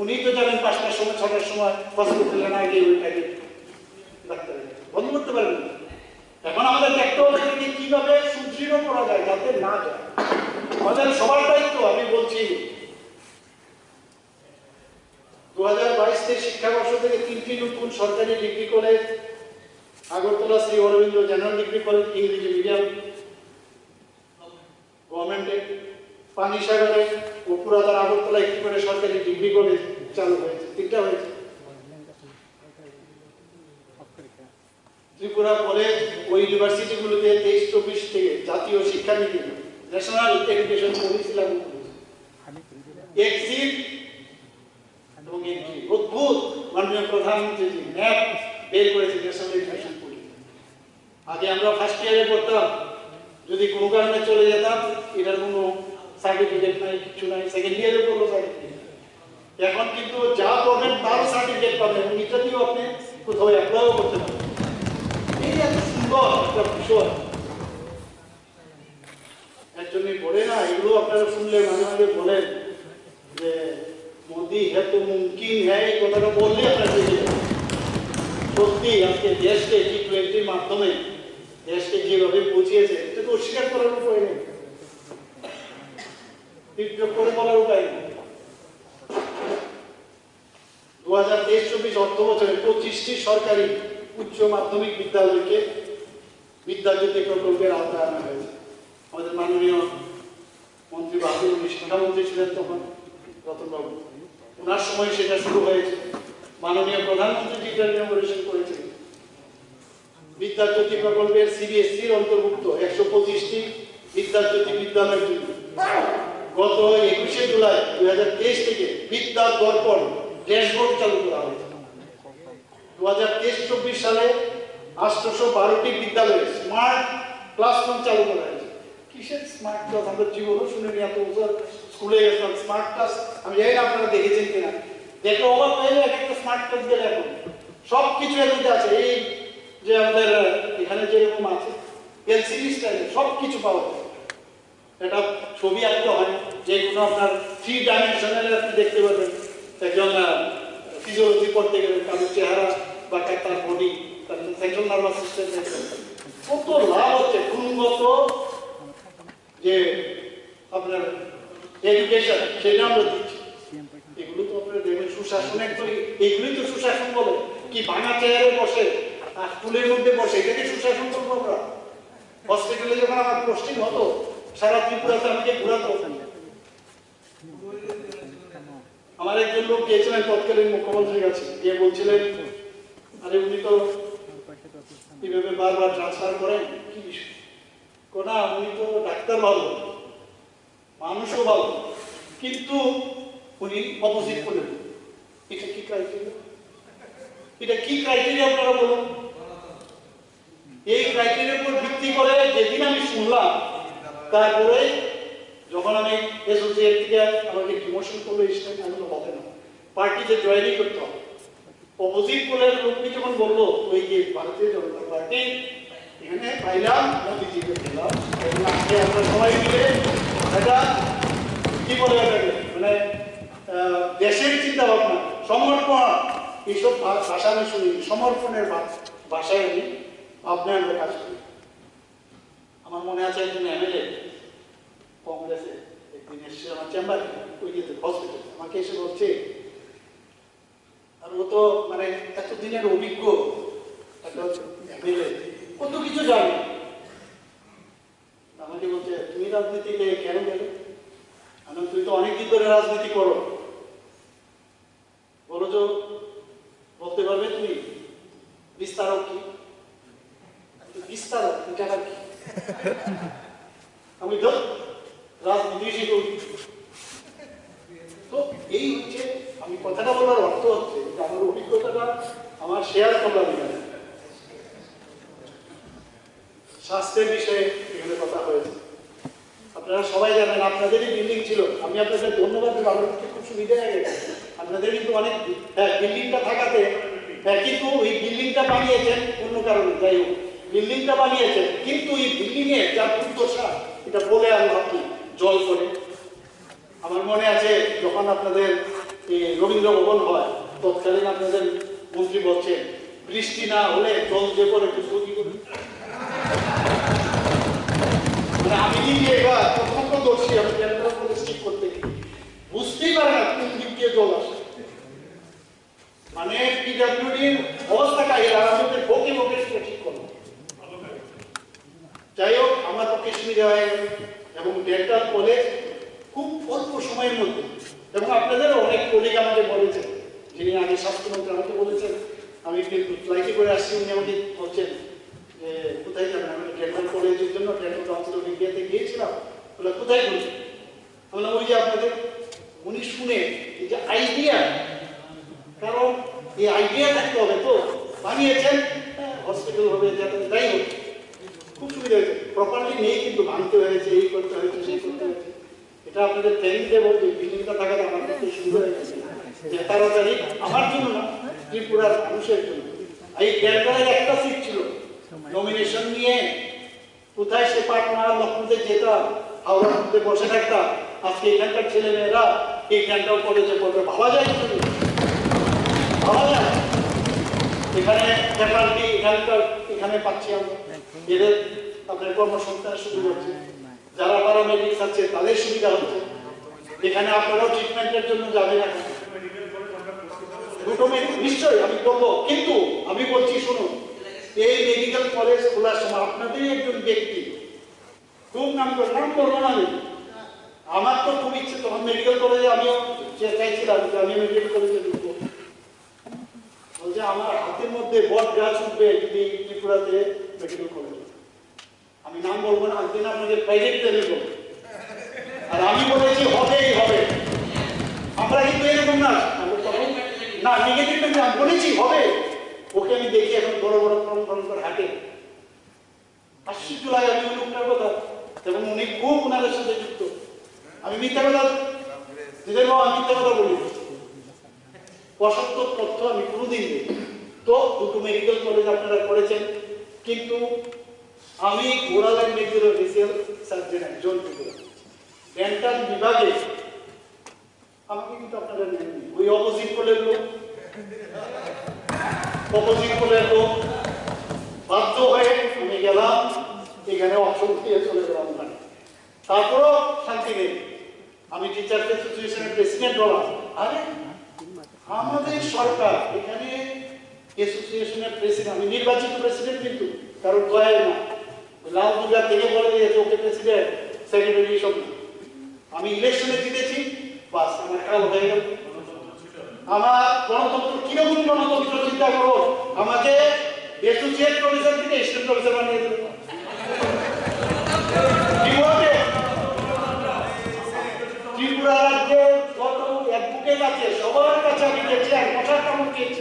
উনি তো জানেন 5টার সময় 6টার সময় হসপিটালে না গিয়ে ওইটাকে ডাক্তার বন্ধ করতে পারবেন। এখন আমাদের দেখতে হবে কিভাবে সুদৃঢ় করা যায় যাতে না যায়। আমাদের সবার দায়িত্ব, আমি বলছি 2022-23 শিক্ষাবর্ষ থেকে 3টি নতুন সরকারি degree college, Agartala Shri Aurobindo general degree college ইংরেজি মিডিয়াম গভর্নমেন্টের, পানিসাগরে ও পুরাতন আগরতলা একটি করে সরকারি ডিগ্রি কলেজ চালু হয়েছে, 3টা হয়েছে। ত্রিপুরা কলেজ ও ইউনিভার্সিটিগুলোতে 23-24 থেকে জাতীয় শিক্ষানীতি ন্যাশনাল এডুকেশন পলিসি লাগু করেছে। এক্সিট এবং এন্ট্রি অদ্ভুত, মাননীয় প্রধানমন্ত্রী ম্যাপ বের করেছে ন্যাশনাল এডুকেশন পলিসি। আগে আমরা ফার্স্ট ইয়ারে পড়তাম, যদি কোনো কারণে চলে যেতাম এটার কোনো সার্টিফিকেট নাই, কিছু নাই, সেকেন্ড ইয়ারে পড়লো সার্টিফিকেট। এখন কিন্তু যা পড়বেন তারও সার্টিফিকেট পাবেন, এবং এটা দিয়েও আপনি কোথাও অ্যাপ্লাইও করতে পারবেন। এই এত সুন্দর একটা বিষয় একজনই পড়ে না, এগুলো আপনারা শুনলে মাঝে মাঝে বলেন যে মোদি হ্যাঁ তো মুমকিন হ্যাঁ, এই কথাটা বললে আপনার সত্যি আজকে দেশকে G20-র মাধ্যমে দেশকে যেভাবে বুঝিয়েছে, এটা তো অস্বীকার করার উপায় নেই, বিদ্রোহ করে বলার উপায় নেই। 2023-24 অর্থ বছরে 25টি সরকারি উচ্চ মাধ্যমিক বিদ্যালয়কে বিদ্যাজ্যোতি প্রকল্পের আওতায় আনা হয়েছে। আমাদের মাননীয় মন্ত্রী বাহাদুর, উনি শিক্ষামন্ত্রী ছিলেন তখন, রতনবাবু, ওনার সময় সেটা শুরু হয়েছে। মাননীয় প্রধানমন্ত্রী যেটা ইনঅগ্রেশন করেছেন, বিদ্যাজ্যোতি প্রকল্পের CBSE-র অন্তর্ভুক্ত 125টি বিদ্যাজ্যোতি বিদ্যালয়ের জন্য গত 21শে জুলাই 2023 থেকে বিদ্যা দর্পণ ড্যাশবোর্ড চালু করা হয়েছে। 2023-24 সালে 812টি বিদ্যালয়ে স্মার্ট ক্লাসরুম চালু করা হয়েছে। কি কিসের স্মার্ট ক্লাস? আমাদের জীবনও শুনিনি, এত বছর স্কুলে গেছিলাম। স্মার্ট ক্লাস আমি জানি না আপনারা দেখেছেন কিনা, দেখলে অবাক হয়ে যায়। একটা স্মার্ট ক্লাস গেলে এখন সব কিছু এর মধ্যে আছে। এই যে আমাদের এখানে যেরকম আছে এলসিডি স্টাইলে সব কিছু পাওয়া যায়। এটা ছবি আঁকতে হয়, যে কোনো আপনার 3 ডাইমেনশনাল আপনি দেখতে পাবেন। একজন ফিজিওলজি পড়তে গেলে তাদের চেহারা বা তার বডি, তার সেন্ট্রাল নার্ভাস সিস্টেম কত লাভ হচ্ছে। গুণগত যে আপনার এডুকেশন সেটা আমরা দিচ্ছি। এগুলো তো আপনারা দেখবেন সুশাসন, একদম এগুলোই তো সুশাসন বলে। কি ভাঙা চেয়ারে বসে আর স্কুলের মধ্যে বসে, এটাকে সুশাসন করবো আমরা? হসপিটালে যখন আমার পোস্টিং হতো, সারা ত্রিপুরাতে আমাকে ঘুরাতো। আমার একজন লোক গিয়েছিলেন তৎকালীন মুখ্যমন্ত্রীর কাছে, গিয়ে বলছিলেন, আরে উনি তো এইভাবে বারবার ট্রান্সফার করেন, কি বিষয়? কোনা উনি তো ডাক্তার ভালো, মানুষও ভালো, কিন্তু উনি অপোজিট করলেন। এটা কি ক্রাইটেরিয়া? এটা কি ক্রাইটেরিয়া আপনারা বলুন? এই ক্রাইটেরিয়ার উপর ভিত্তি করে যেদিন আমি শুনলাম, তারপরে যখন আমি এসোসিয়েট থেকে আমাকে ডিমোশন করলো, আমি হবে না, পার্টিতে জয়েনই করতে হবে। অপোজিট পোলের লোকটি যখন বললো ওই যে ভারতীয় জনতা পার্টি, এখানে পাইলাম মোদিজিকে পেলাম, এবং আজকে আমরা সবাই মিলে এটা কি বলে এটাকে, মানে দেশের চিন্তা ভাবনা, সমর্পণ, এইসব ভাষা আমি শুনি। সমর্পণের ভাষায় আমি আপনার কাজ করি। আমার মনে আছে একজন এমএলএ কংগ্রেসে একদিন এসে আমার চেম্বারে, ওই যে হসপিটাল, আমাকে এসে বলছে, আর ও তো মানে এতদিনের অভিজ্ঞ একটা এমএলএ, কত কিছু জানে। আমাকে বলছে, তুমি রাজনীতিতে কেন গেলে? আমি, তুই তো অনেকদিন ধরে রাজনীতি করো, বলো তো, বলতে পারবে তুমি বিস্তারক কি? বিস্তারক এটা কি? আমি তো রাজনীতি শিখি। তো এই হচ্ছে, আমি কথাটা বলার অর্থ হচ্ছে যে আমার অভিজ্ঞতাটা আমার শেয়ার করলাম এখানে। স্বাস্থ্যের বিষয়ে এখানে কথা হয়েছে। আপনারা সবাই জানেন, আপনাদেরই বিল্ডিং ছিল। আমি আপনাদের ধন্যবাদ দিই, ভালো খুব সুবিধা হয়ে গেছে আপনাদের, কিন্তু অনেক বিল্ডিংটা থাকাতে, কিন্তু ওই বিল্ডিংটা বানিয়েছেন অন্য কারণে, যাই হোক বিল্ডিংটা বানিয়েছেন, কিন্তু এই বিল্ডিংয়ে যা দুর্দশা এটা বলে আর আপনি জল করে। আমার মনে আছে যখন আপনাদের রবীন্দ্র ভবন হয়, তৎকালীন আপনাদের মন্ত্রী বলছেন, বৃষ্টি না হলে জল যে পরে কি করি। মানে আমি নিজে এবার প্রত্যক্ষদর্শী, আমি ঠিক করতে বুঝতেই পারে না কোন দিক দিয়ে জল আসে। মানে পিডব্লিউডির অবস্থাটা আমাদের বকে বকে সেটা ঠিক করবো। যাই হোক, আমার পক্ষে সুবিধা হয়ে গেল, এবং ডেন্টাল কলেজ খুব অল্প সময়ের মধ্যে, এবং আপনাদের অনেক কলিগ আমাকে বলেছেন, যিনি আগে স্বাস্থ্যমন্ত্রী আমাকে বলেছেন, আমি ফ্লাইটে করে আসছি, উনি আমাকে বলছেন যে কোথায় যাবেন? আমি ডেন্টাল কলেজের জন্য ডেন্টাল কাউন্সিল অফ ইন্ডিয়াতে গিয়েছিলাম। বলে কোথায় বলছেন? বললাম ওই যে আপনাদের। উনি শুনে এই যে আইডিয়া, কারণ এই আইডিয়া থাকতে হবে, তো বানিয়েছেন হসপিটাল হবে, যাই হোক খুব সুবিধা হয়েছে। প্রপারলি নেই কিন্তু ভাঙতে হয়েছে, এই করতে হয়েছে, সেই করতে হয়েছে। এটা আপনাদের ট্রেনিং দেবো যে বিল্ডিংটা থাকাতে আমার কাছে সুবিধা হয়ে গেছে, যে তাড়াতাড়ি আমার জন্য না, ত্রিপুরার মানুষের জন্য। এই ডেন্টালের একটা সিট ছিল, নমিনেশন নিয়ে কোথায় সে পাটনা লখনৌতে যেতাম, হাওড়ার মধ্যে বসে থাকতাম। আজকে এখানকার ছেলে মেয়েরা এই ডেন্টাল কলেজে পড়বে, ভাবা যায় কিন্তু, ভাবা যায়। এখানে ফ্যাকাল্টি এখানে পাচ্ছি আমরা, এদের আপনার কর্মসংস্থান শুরু করছে, যারা প্যারামেডিক্স আছে তাদের সুবিধা হচ্ছে। এখানে আপনারাও ট্রিটমেন্টের জন্য যাবেন এখন, দুটো নিশ্চয়ই আমি বলবো, কিন্তু আমি বলছি শুনুন, এই মেডিকেল কলেজ খোলার সময় আপনাদেরই একজন ব্যক্তি খুব নাম করবো না, আমার তো খুব ইচ্ছে তখন মেডিকেল কলেজে আমিও চাইছিলাম যে আমি মেডিকেল কলেজে ঢুকবো। বলছে আমার হাতের মধ্যে বট গাছ উঠবে যদি ত্রিপুরাতে মেডিকেল কলেজ। আমি নাম বলবো না, একদিন আপনাকে প্রাইভেট ট্রেনিং বলবো, আর আমি বলেছি হবেই হবে। আমরা কিন্তু এরকম না, না নেগেটিভ আমি বলেছি হবে। ওকে আমি দেখি এখন বড় বড় করে হাঁটে, আশ্চর্য লাগে। আমি লোকটার কথা এবং উনি খুব ওনাদের সাথে যুক্ত। আমি মিথ্যা কথা আমি মিথ্যা কথা বলি, অসত্য তথ্য আমি কোনোদিন দিই। তো দুটো মেডিকেল কলেজ আপনারা করেছেন, কিন্তু আমি ওরাল অ্যান্ড ম্যাক্সিলোফেসিয়াল সার্জন একজন, ডেন্টাল বিভাগে আমাকে কিন্তু আপনারা নেননি। ওই অপোজিট কোলের লোক বাধ্য হয়ে আমি গেলাম, এখানে অপশন দিয়ে চলে গেলাম ওখানে। তারপরও শান্তি নেই। আমি টিচার্স অ্যাসোসিয়েশনের প্রেসিডেন্ট হলাম। আরে আমাদের সরকার এখানে অ্যাসোসিয়েশনের প্রেসিডেন্ট, আমি নির্বাচিত প্রেসিডেন্ট, কিন্তু কারণ দয়া না, লাল দুর্গা থেকে বলে দিয়েছে ওকে প্রেসিডেন্ট সেক্রেটারি সব। আমি ইলেকশনে জিতেছি, বাস আমার কাল হয়ে গেল। আমার গণতন্ত্র কিরকম গণতন্ত্র চিন্তা করো, আমাকে অ্যাসোসিয়েট প্রফেসর থেকে স্টেট প্রফেসর বানিয়ে দেবে। ত্রিপুরা রাজ্যে কত অ্যাডভোকেট আছে, সবার কাছে আমি গেছি, আর বসার কারণ পেয়েছি।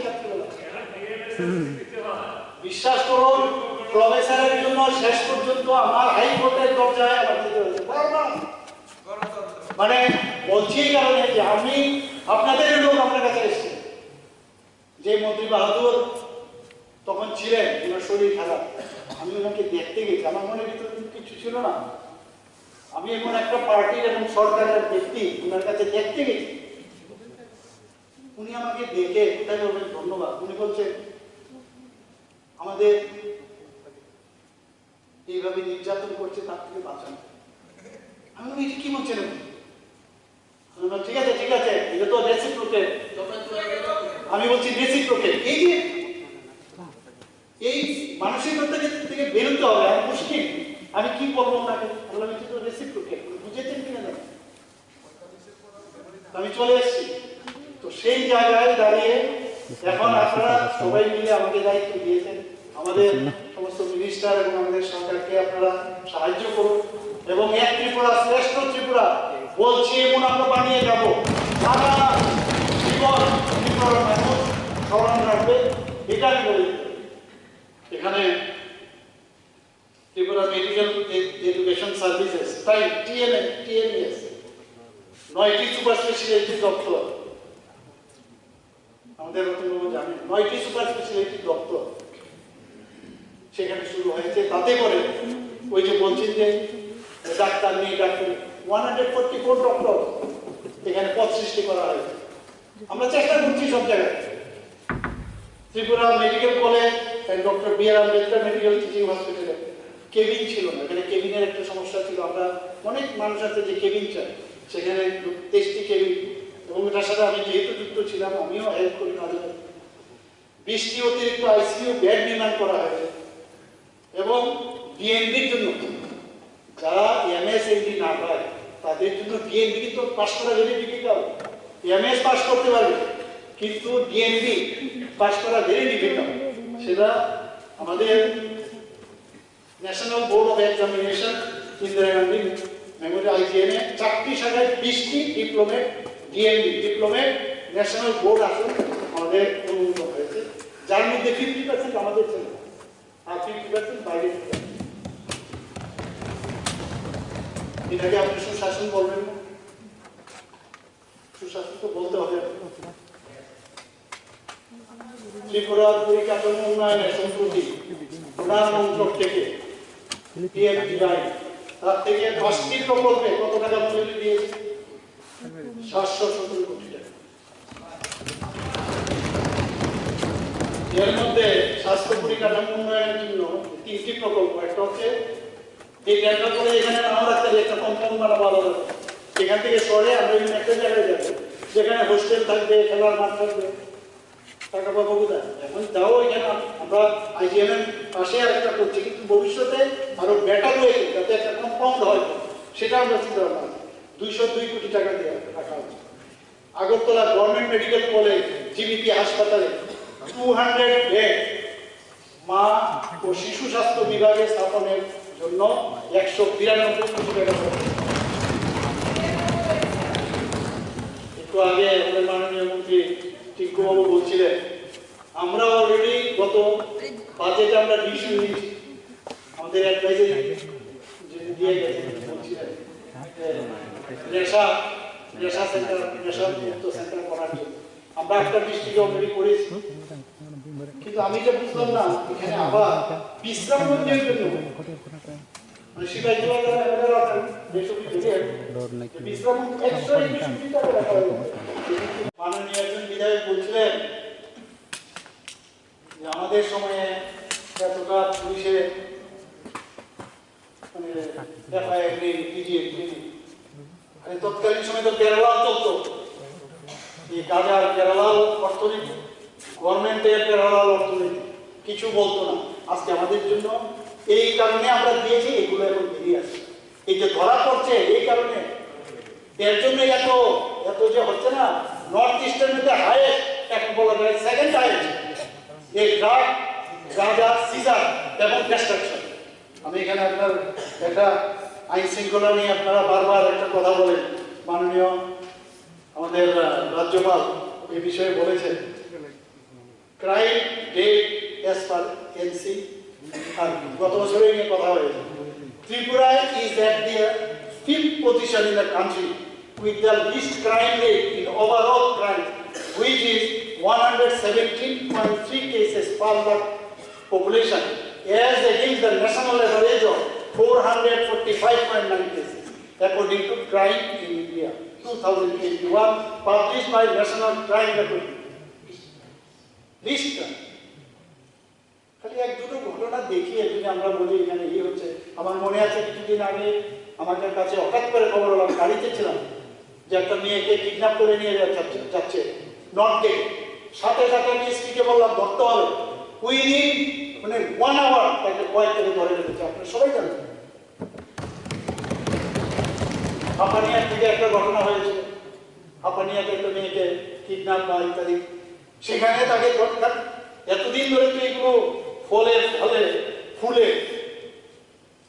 বিশ্বাস করুন, প্রফেসরের জন্য শেষ পর্যন্ত আমার হাইকোর্টের দরজায় আমার যেতে হয়েছে বারবার। মানে বলছি এই কারণে যে আমি আপনাদের লোক আপনার কাছে এসেছি। যে মন্ত্রী বাহাদুর তখন ছিলেন, ওনার শরীর খারাপ, আমি ওনাকে দেখতে গেছি, আমার মনের ভিতরে কিছু ছিল না। আমি এমন একটা পার্টির এবং সরকারের ব্যক্তি ওনার কাছে দেখতে গেছি। উনি আমাকে দেখে কোথায় বলবেন ধন্যবাদ, উনি বলছেন আমাদের এইভাবে নির্যাতন করছে তার থেকে বাঁচান। আমি বলি কি বলছেন? ঠিক আছে ঠিক আছে, এটা তো রেসিপ্রোকেট। আমি বলছি রেসিপ্রোকেট, এই যে এই মানসিকতা থেকে বেরোতে হবে। আমি মুশকিল, আমি কি বলবো ওনাকে? বললাম এটা তো রেসিপ্রোকেট, বুঝেছেন কিনা জানি। আমি চলে এসেছি। তো সেই জায়গায় দাঁড়িয়ে এখন আপনারা সবাই মিলে আমাকে দায়িত্ব দিয়েছেন, আমাদের সমস্ত মিনিস্টার এবং আমাদের সরকারকে আপনারা সাহায্য করুন, এবং এক ত্রিপুরা শ্রেষ্ঠ ত্রিপুরা বলছি এমন আমরা বানিয়ে যাব। সারা জীবন ত্রিপুরার মানুষ স্মরণ রাখবে, এটা আমি বলি। এখানে ত্রিপুরা মেডিকেল এডুকেশন সার্ভিসেস, তাই টিএমএস 9টি সুপার স্পেশালিটি দপ্তর, আমাদের রতনবাবু জানেন, 9টি সুপার স্পেশালিটি দপ্তর সেখানে শুরু হয়েছে। তাতে করে ওই যে বলছেন যে ডাক্তার নেই, ডাক্তার 144 ডক্টর এখানে পদ সৃষ্টি করা হয়েছে। আমরা চেষ্টা করছি সব জায়গায়। Tripura medical college, doctor B R Ambedkar medical teaching হসপিটালে কেবিন ছিল না, এখানে কেবিনের একটা সমস্যা ছিল। আমরা অনেক মানুষ আছে যে কেবিন চাই, সেখানে 23টি কেবিন, এবং এটার সাথে আমি যেহেতু যুক্ত ছিলাম আমিও হেল্প করি মাঝে মাঝে। 20টি অতিরিক্ত আইসিইউ বেড নির্মাণ করা হয়েছে, এবং ডিএনবির জন্য যারা এমএসএনডি না পায় তাদের জন্য ডিএনবি কিন্তু পাস করা ভেরি ডিফিকাল্ট। এমএস পাস করতে পারবে, কিন্তু ডিএনবি পাস করা ভেরি ডিফিকাল্ট। সেটা আমাদের national board of examination Indira Gandhi memorial আইজিএমে 4টি শাখায় 20টি diplomate DNB diplomate national board আসন আমাদের অনুমোদন হয়েছে, যার মধ্যে 50% আমাদের ছিল আর 50% বাইরে ছিল। এটাকে আপনি সুশাসন বলবেন না? সুশাসন তো বলতে হবে। ত্রিপুরার পরিকাঠামো উন্নয়নের সম্প্রতি প্রধান মন্ত্রক থেকে পিএমজিআই তার থেকে 10টি প্রকল্পে কত টাকা মঞ্জুরি দিয়েছে? 717 কোটি টাকা। এর মধ্যে স্বাস্থ্য পরিকাঠামো উন্নয়নের জন্য 3টি প্রকল্প। একটা হচ্ছে এই ডেন্টাল করে এখানে আমার একটা কম্পাউন্ড বানাবো আলাদা, এখান থেকে সরে আমরা একটা জায়গায় যাবো যেখানে হোস্টেল থাকবে, খেলার মাঠ থাকবে। টাকা পাবো কোথায়? এখন যাও এখানে আমরা আইজিএম এর পাশে আর একটা করছি, কিন্তু ভবিষ্যতে আরো বেটার হয়েছে যাতে একটা কম্পাউন্ড হয়, সেটা আমরা চিন্তা ভাবনা 202 কোটি টাকা দিয়ে রাখা হচ্ছে। Agartala government medical college GBP হাসপাতালে 200 বেড মা ও শিশু স্বাস্থ্য বিভাগে স্থাপনের জন্য 192 কোটি টাকা। একটু আগে আমাদের মাননীয় মন্ত্রী টিঙ্কুবাবু বলছিলেন আমরা অলরেডি গত বাজেটে আমরা ডিসিশন নিয়েছি, আমাদের অ্যাডভাইজারি যে দিয়ে গেছেন বলছিলেন নেশা সেন্টার, নেশা মুক্ত সেন্টার করার জন্য আমরা একটা ডিস্ট্রিক্টে অলরেডি করেছি, কিন্তু আমি যে বুঝলাম না এখানে আবার বিশ্রাম মন্দিরের জন্য মানে সিপাহী মাননীয় একজন বিধায়ক বলছিলেন যে আমাদের সময়ে এতটা পুলিশের মানে এফআইআর নেই, পিজিএফ নেই, মানে তৎকালীন সময় তো কেরালা চলতো, এই গাজার কেরালাও অর্থনীতি, গভর্নমেন্টের কেরালার অর্থনীতি কিছু বলতো না। আজকে আমাদের জন্য এই কারণে আমরা দিয়েছি, এগুলো এখন বেরিয়ে আসছে, এই যে ধরা পড়ছে এই কারণে, এর জন্য এত এত যে হচ্ছে না, নর্থ ইস্টের মধ্যে হাইয়েস্ট এখন বলা যায় সেকেন্ড হাইয়েস্ট এই ড্রাগ, গাঁজা, সিজার এবং ডিস্ট্রাকশন। আমি এখানে আপনার একটা আইন শৃঙ্খলা নিয়ে আপনারা বারবার একটা কথা বলেন, মাননীয় আমাদের রাজ্যপাল এই বিষয়ে বলেছেন crime rate as per NC, আর গত বছরই নিয়ে কথা হয়েছে। Tripura is at the 5th position in the country with the least crime rate in overall crime, which is 117.3 cases per lakh population, as against the national average of 445.9 cases, according to Crime in India 2021, published by National Crime Record. List খালি এক দুটো ঘটনা দেখিয়ে যদি আমরা বলি এখানে এই হচ্ছে। আমার মনে আছে কিছুদিন আগে আমাদের কাছে হঠাৎ করে খবর হলো, গাড়িতে ছিলাম, যে একটা মেয়েকে কিডন্যাপ করে নিয়ে যাচ্ছে নর্থ গেট, সাথে সাথে আমি স্ত্রীকে বললাম ধরতে হবে, উইদিন মানে 1 আওয়ার তাকে কয়েক থেকে ধরে রেখেছে। আপনারা সবাই জানেন হাপানিয়া থেকে একটা ঘটনা হয়েছে, হাপানিয়াতে একটা মেয়েকে কিডন্যাপ বা ইত্যাদি, সেখানে তাকে এতদিন ধরে তো এগুলো ফলে ফলে ফুলে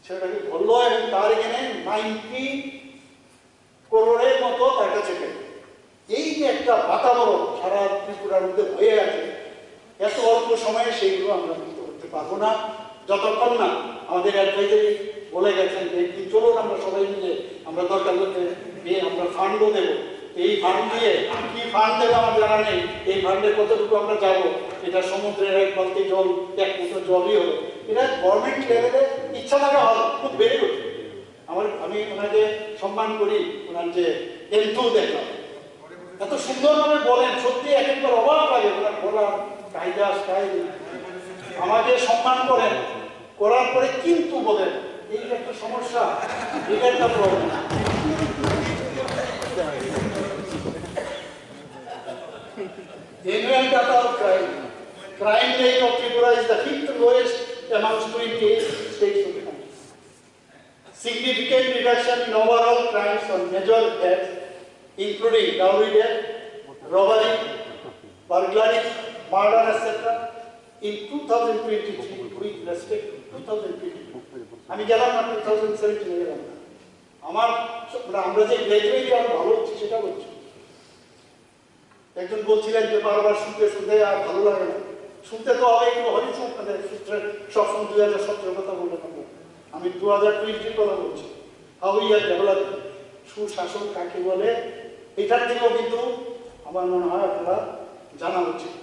সেটাকে ধরলো এবং তার এখানে 90 করোড়ের মতো তার কাছে পেল। এই যে একটা বাতাবরণ সারা ত্রিপুরার মধ্যে হয়ে আছে, এত অল্প সময়ে সেইগুলো আমরা মুক্ত করতে পারবো না যতক্ষণ না আমাদের অ্যাডভাইজারি বলে গেছেন যে চলুন আমরা সবাই মিলে আমরা দরকার করতে গিয়ে আমরা ফান্ডও দেবো। এই ফান্ড দিয়ে কি ফান্ড দেবে আমার জানা নেই, এই ফান্ডে কতটুকু আমরা যাবো, এটা সমুদ্রের এক বালতি জল, এক মতো জলই হলো, এটা গভর্নমেন্ট লেভেলে ইচ্ছা থাকা হলো খুব বেড়ে উঠবে। আমি ওনাকে সম্মান করি, ওনার যে এন্থু দেখলাম এত সুন্দরভাবে বলেন, সত্যি এক একবার অবাক লাগে ওনার বলার কায়দা স্টাইল। আমাকে সম্মান করেন, করার পরে কিন্তু বলেন এই যে একটা সমস্যা, এটা একটা problem. Annual data of crime. Crime rate of Tripura is the 5th lowest amongst 28 states of the country. Significant reduction in overall crimes on major deaths, including dowry death, robbery, burglary, murder, etc. in 2023 with respect to 2022. আমি গেলাম না 2017 গেলাম না, আমার আমরা যে গ্র্যাজুয়েটলি আরো ভালো হচ্ছে সেটা বলছি। একজন বলছিলেন যে বারবার শুনতে শুনতে আর ভালো লাগে না, শুনতে তো হবে কিন্তু হয়েছে আপনাদের সূত্রের সবসময় 2017 কথা বললেন আমরা, আমি 2020 কথা বলছি। হাউ উই আর ডেভেলপ, সুশাসন কাকে বলে এটার থেকেও কিন্তু আমার মনে হয় আপনারা জানা উচিত।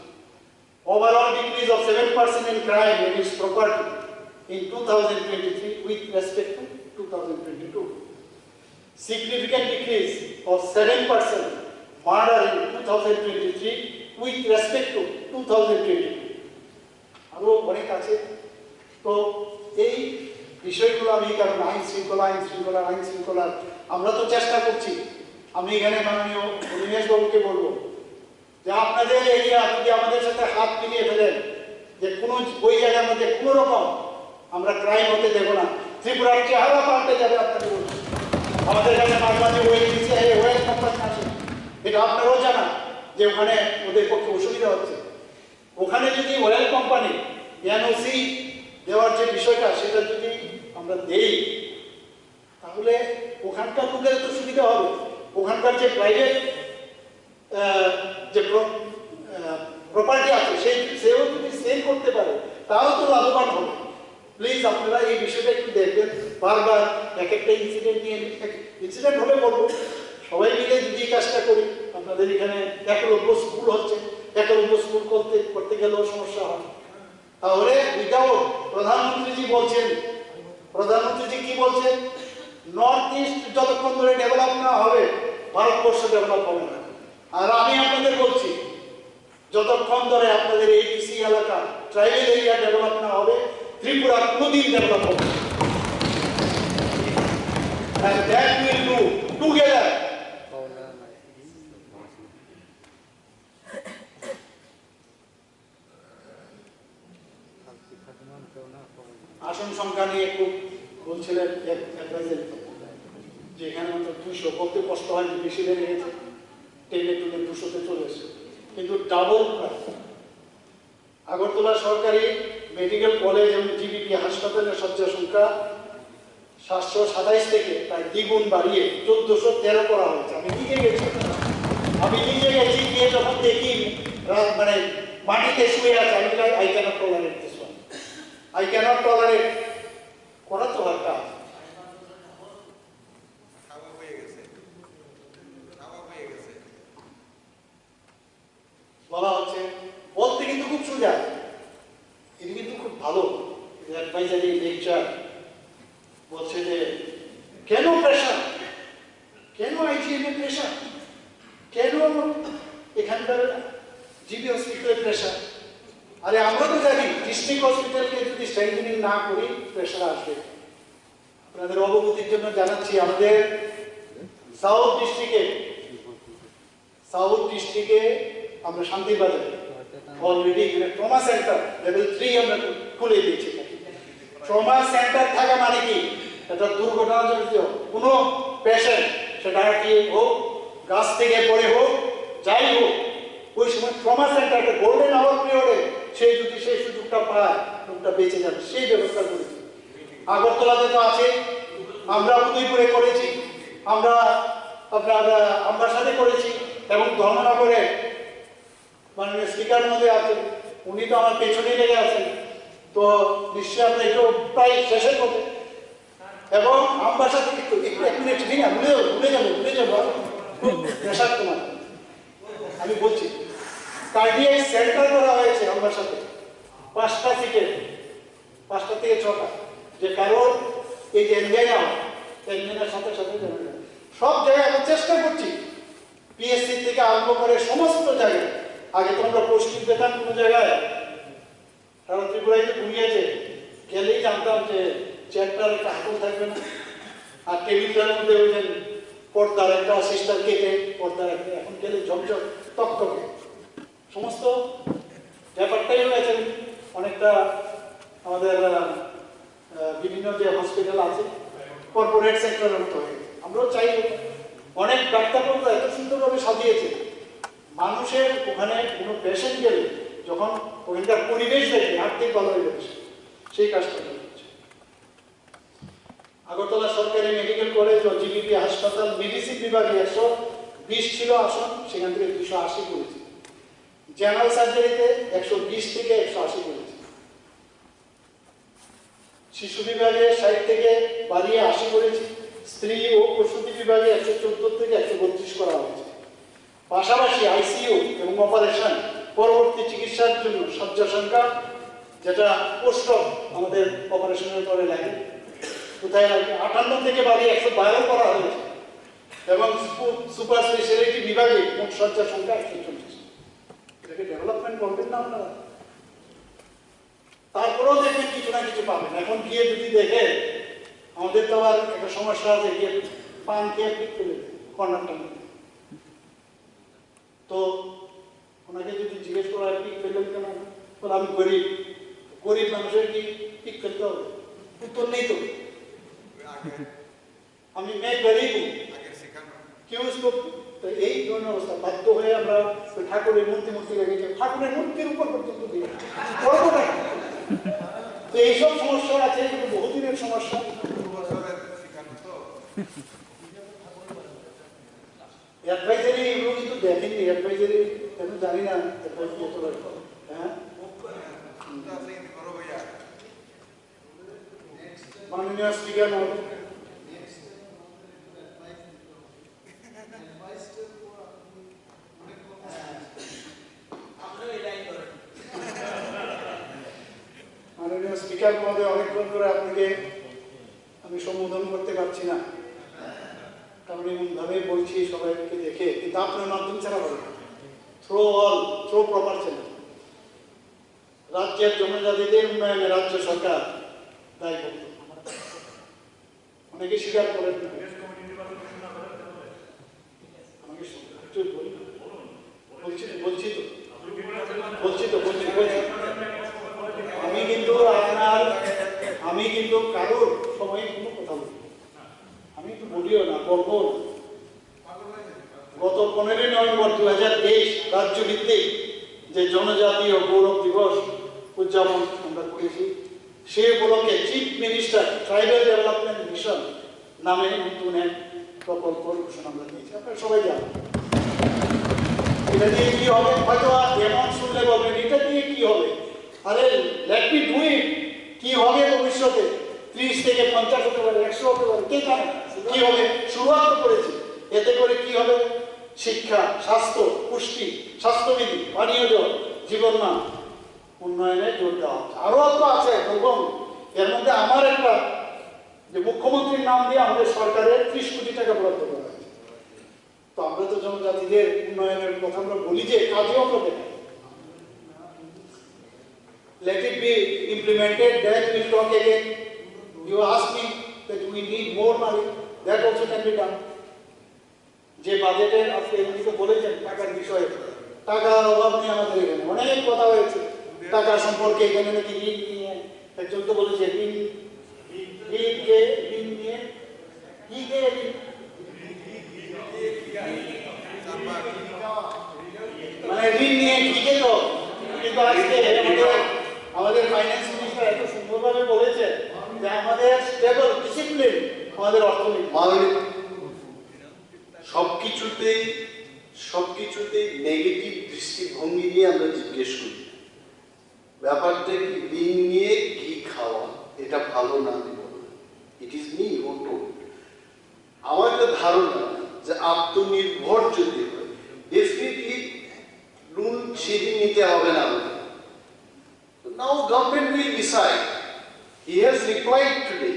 Overall decrease of 7% in crime against property in 2023 with respect to 2022. Significant decrease of 7% murder in 2023 with respect to 2022. আরো অনেক আছে। তো এই বিষয়গুলো আমি কারণ আইন শৃঙ্খলা আমরা তো চেষ্টা করছি। আমি এখানে মাননীয় অনিমেষ বাবুকে বলবো যে আপনাদের এরিয়া যদি আমাদের সাথে হাত মিলিয়ে ফেলেন, যে কোনো ওই জায়গার মধ্যে কোনো রকম আমরা ক্রাইম হতে দেবো না, ত্রিপুরার চেহারা পাল্টে যাবে। আপনাদের বলছি আমাদের এখানে মাঝে মাঝে ওয়েল কোম্পানি আছে, এটা আপনারাও জানা যে ওখানে ওদের পক্ষে অসুবিধা হচ্ছে। ওখানে যদি ওয়েল কোম্পানি এনওসি দেওয়ার যে বিষয়টা সেটা যদি আমরা দেই, তাহলে ওখানকার লোকের তো সুবিধা হবে, ওখানকার যে প্রাইভেট যে প্রপার্টি আছে সেও যদি সেল করতে পারে তারও তো লাভবান হবে। প্লিজ আপনারা এই বিষয়টা একটু দেখবেন। বারবার এক একটা ইনসিডেন্ট নিয়ে ইনসিডেন্ট হলে বলবো, সবাই মিলে যদি এই কাজটা করি, আপনাদের এখানে একলব্য স্কুল হচ্ছে, একলব্য স্কুল করতে গেলেও সমস্যা হয়। তাহলে উইদাউট প্রধানমন্ত্রীজি বলছেন, প্রধানমন্ত্রীজি কি বলছেন, নর্থ ইস্ট যতক্ষণ ধরে ডেভেলপ না হবে ভারতবর্ষ ডেভেলপ হবে না। আর আমি আপনাদের বলছি, যতক্ষণ ধরে আপনাদের এই কৃষি এলাকা ট্রাইবেল এরিয়া ডেভেলপ না হবে, ত্রিপুরা কোনোদিন ডেভেলপ হবে না। And that will do together. আসন সংখ্যা নিয়ে একটু বলছিলেন যে এখানে মাত্র 200, বলতে কষ্ট হয় যে বেশি বেড়ে গেছে, টেনে টুনে 200-তে চলে এসেছে, কিন্তু ডাবল। আগরতলা সরকারি মেডিকেল কলেজ এবং জিবিপি হাসপাতালের শয্যা সংখ্যা 727 থেকে প্রায় দ্বিগুণ বাড়িয়ে 1413 করা হয়েছে। আমি নিজে গেছি, গিয়ে যখন দেখি মানে মাটিতে শুয়ে আছে, আমি I can't tolerate this one, I can't tolerate করা তো একটা বলা হচ্ছে, বলতে কিন্তু খুব সোজা, এটা কিন্তু খুব ভালো। অ্যাডভাইজারি লেকচার বলছে যে কেন প্রেশার, কেন আইজিএম এর প্রেশার, কেন এখানকার জিবি হসপিটালের প্রেশার। আরে আমরা তো জানি ডিস্ট্রিক্ট হসপিটালকে যদি স্ট্রেংথেনিং না করি প্রেশার আসবে। আপনাদের অবগতির জন্য জানাচ্ছি, আমাদের সাউথ ডিস্ট্রিক্টে আমরা শান্তিবাজারে অলরেডি ট্রমা সেন্টার লেভেল 3 আমরা খুলে দিয়েছি। ট্রমা সেন্টার থাকা মানে কি, এটা দুর্ঘটনাজনিত কোনো পেশেন্ট, সেটা কি হোক, গাছ থেকে পড়ে হোক, যাই হোক, ওই সময় ট্রমা সেন্টারটা গোল্ডেন আওয়ার পিরিয়ডে সেই যদি সেই সুযোগটা পায়, লোকটা বেঁচে যাবে, সেই ব্যবস্থা করেছি। আগরতলাতে তো আছে, আমরা উদয়পুরে করেছি, আমরা আপনার আমবাসাতে করেছি, এবং ধর্মনগরে মাননীয় স্পিকার মধ্যে আছেন, উনি তো আমার পেছনেই লেগে আছেন, তো নিশ্চয়ই আমরা একটু প্রায় শেষের মধ্যে। এবং আমবাসা থেকে এক মিনিট ঠিক না, ভুলে যাবো প্রেশার তোমার, আমি বলছি কার্ডিয়াক সেন্টার করা হয়েছে আমবাসাতে, 5টা সিটের, 5টা থেকে 6টা, যে কারণ এই যে এনজাইনার সাথে সব জায়গায় আমরা চেষ্টা করছি, পিএসসি থেকে আরম্ভ করে সমস্ত জায়গায়। আগে তো আমরা পোস্টিং পেতাম কোনো জায়গায়, কারণ ত্রিপুরায় তো ঘুরিয়েছে, গেলেই জানতাম যে চেয়ারটার একটা হাতল থাকবে না, আর টেবিলটার মধ্যে ওই যে পর্দার একটা সিস্টার কেটে পর্দার একটা, এখন গেলে ঝকঝক তকতকে সমস্ত ব্যাপারটাই হয়েছে অনেকটা আমাদের বিভিন্ন যে হসপিটাল আছে কর্পোরেট সেক্টরের মতো হয়ে গেছে। আমরাও চাই, অনেক ডাক্তারবাবুরা এত সুন্দরভাবে সাজিয়েছে, মানুষের ওখানে কোনো পেশেন্ট গেলে যখন ওখানকার পরিবেশ দেখে আর্থিক ভালো হয়ে যাচ্ছে, সেই কাজটা করছে। আগরতলা সরকারি মেডিকেল কলেজ ও জিবিপি হাসপাতাল মেডিসিন বিভাগে 120 ছিল আসন, সেখান থেকে 280 করেছে। জেনারেল সার্জারিতে 120 থেকে 180 করেছে। শিশু বিভাগে 60 থেকে বাড়িয়ে 80 করেছে। স্ত্রী ও প্রসূতি বিভাগে 114 থেকে 132 করা হয়েছে। পাশাপাশি আইসিইউ এবং অপারেশন পরবর্তী চিকিৎসার জন্য শয্যা সংখ্যা, যেটা পোস্ট আমাদের অপারেশনের পরে লাগে, কোথায় লাগে, 58 থেকে বাড়িয়ে 112 করা হয়েছে। এবং সুপার স্পেশালিটি বিভাগে মোট শয্যা সংখ্যা 140। এটাকে ডেভেলপমেন্ট করবেন না আপনারা? তারপরেও দেখবেন কিছু না কিছু পাবেন। এখন গিয়ে যদি দেখে, আমাদের তো আবার একটা সমস্যা আছে, গিয়ে পান খেয়ে পিক ফেলে কর্নারটা, তো ওনাকে যদি জিজ্ঞেস করা হয় পিক ফেললেন কেন, বলে আমি গরিব মানুষের কি পিক ফেলতে হবে? উত্তর নেই তো। আমি গরিব কেউ, তো এই ধরনের অবস্থা, বাধ্য হয়ে আমরা ঠাকুরের মূর্তি রেখেছি, ঠাকুরের মূর্তির উপর পর্যন্ত দিয়ে করবো না। তো এইসব সমস্যা আছে, কিন্তু বহুদিনের সমস্যা। অ্যাডভাইজারি এগুলো কিন্তু দেখেননি, অ্যাডভাইজারি কেন জানি না। হ্যাঁ, মাননীয় স্পিকার মহোদয়, মাননীয় স্পিকার মহোদয়, অনেকক্ষণ ধরে আপনাকে আমি সম্বোধন করতে পারছি না, কারণ এমনভাবে বলছি সবাইকে দেখে, কিন্তু আপনার মাধ্যম ছাড়া হবে থ্রো প্রপার চ্যানেল। রাজ্যের জনজাতিদের উন্নয়নে রাজ্য সরকার দায়বদ্ধ, অনেকে স্বীকার করেন না। আমাকে একটু বলছি তো আমি কিন্তু কারোর সময় কোনো কথা বলি, আমি তো বলিও না, বলবো না। গত 15 নভেম্বর 2023 রাজ্য ভিত্তিক যে জনজাতীয় গৌরব দিবস উদযাপন আমরা করেছি, সে উপলক্ষে chief minister tribal development mission নামে নতুন এক প্রকল্প ঘোষণা আমরা দিয়েছি। আপনারা সবাই জানেন এটা দিয়ে কি হবে। হয়তো এমন শুনলে বলবেন এটা দিয়ে কি হবে, আরে লেট মি ডু ইট। কি হবে ভবিষ্যতে 30 থেকে 50 হতে পারে, 100 হতে পারে, কে জানে কি হবে। শুরুয়াত তো করেছি। এতে করে কি হবে, শিক্ষা, স্বাস্থ্য, পুষ্টি, স্বাস্থ্যবিধি, পানীয় জল, জীবনমান উন্নয়নে জোর দেওয়া হচ্ছে। আরো তো আছে এবং এর মধ্যে আমার একটা যে মুখ্যমন্ত্রীর নাম দিয়ে আমাদের সরকারের 30 কোটি টাকা বরাদ্দ করা হয়েছে। তো আমরা তো জনজাতিদের উন্নয়নের কথা আমরা বলি যে কাজেও আমরা দেখি। Let it be implemented, then we'll talk again. You ask me that we need more money, that also can be done. যে বাজেটের আজকে এমনিতে বলেছেন টাকার বিষয়ে, টাকার অভাব নেই আমাদের এখানে, অনেক কথা হয়েছে টাকা সম্পর্কে। এখানে নাকি ঋণ নিয়ে একজন তো বলেছে ঋণ নিয়ে কি দিয়ে মানে ঋণ নিয়ে ঠিকই তো, কিন্তু আজকে আমাদের ফাইন্যান্স মিনিস্টার এত সুন্দরভাবে বলেছে যে আমাদের স্টেবল ডিসিপ্লিন আমাদের অর্থনীতি।
সবকিছুতেই নেগেটিভ দৃষ্টিভঙ্গি নিয়ে আমরা জিজ্ঞেস করি। ব্যাপারটা কি ঋণ নিয়ে ঘি খাওয়া, এটা ভালো না দিব। It is me who told. আমার একটা ধারণা যে আত্মনির্ভর যদি হয় ডেফিনেটলি লোন সেদিন নিতে হবে না। Now government will decide. He has replied today.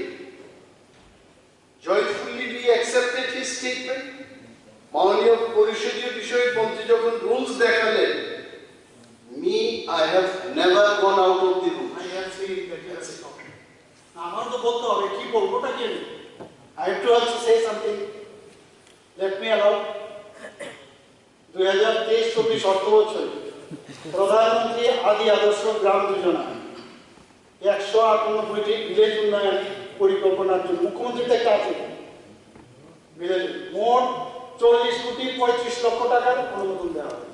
Joyfully we accepted his statement. মাননীয় পরিষদীয় বিষয়ক মন্ত্রী যখন রুলস দেখালেন, I have never gone out of the room.
আমার তো বলতে হবে কি বলবোটা কি। I have to also say something. Let me allow 2023-24 অর্থ বছর প্রধানমন্ত্রী আদি আদর্শ গ্রাম যোজনা 198টি ভিলেজ উন্নয়ন পরিকল্পনার জন্য মুখ্যমন্ত্রীর একটা আছে ভিলেজ মোট 40,35,00,000 টাকার অনুমোদন দেওয়া হবে।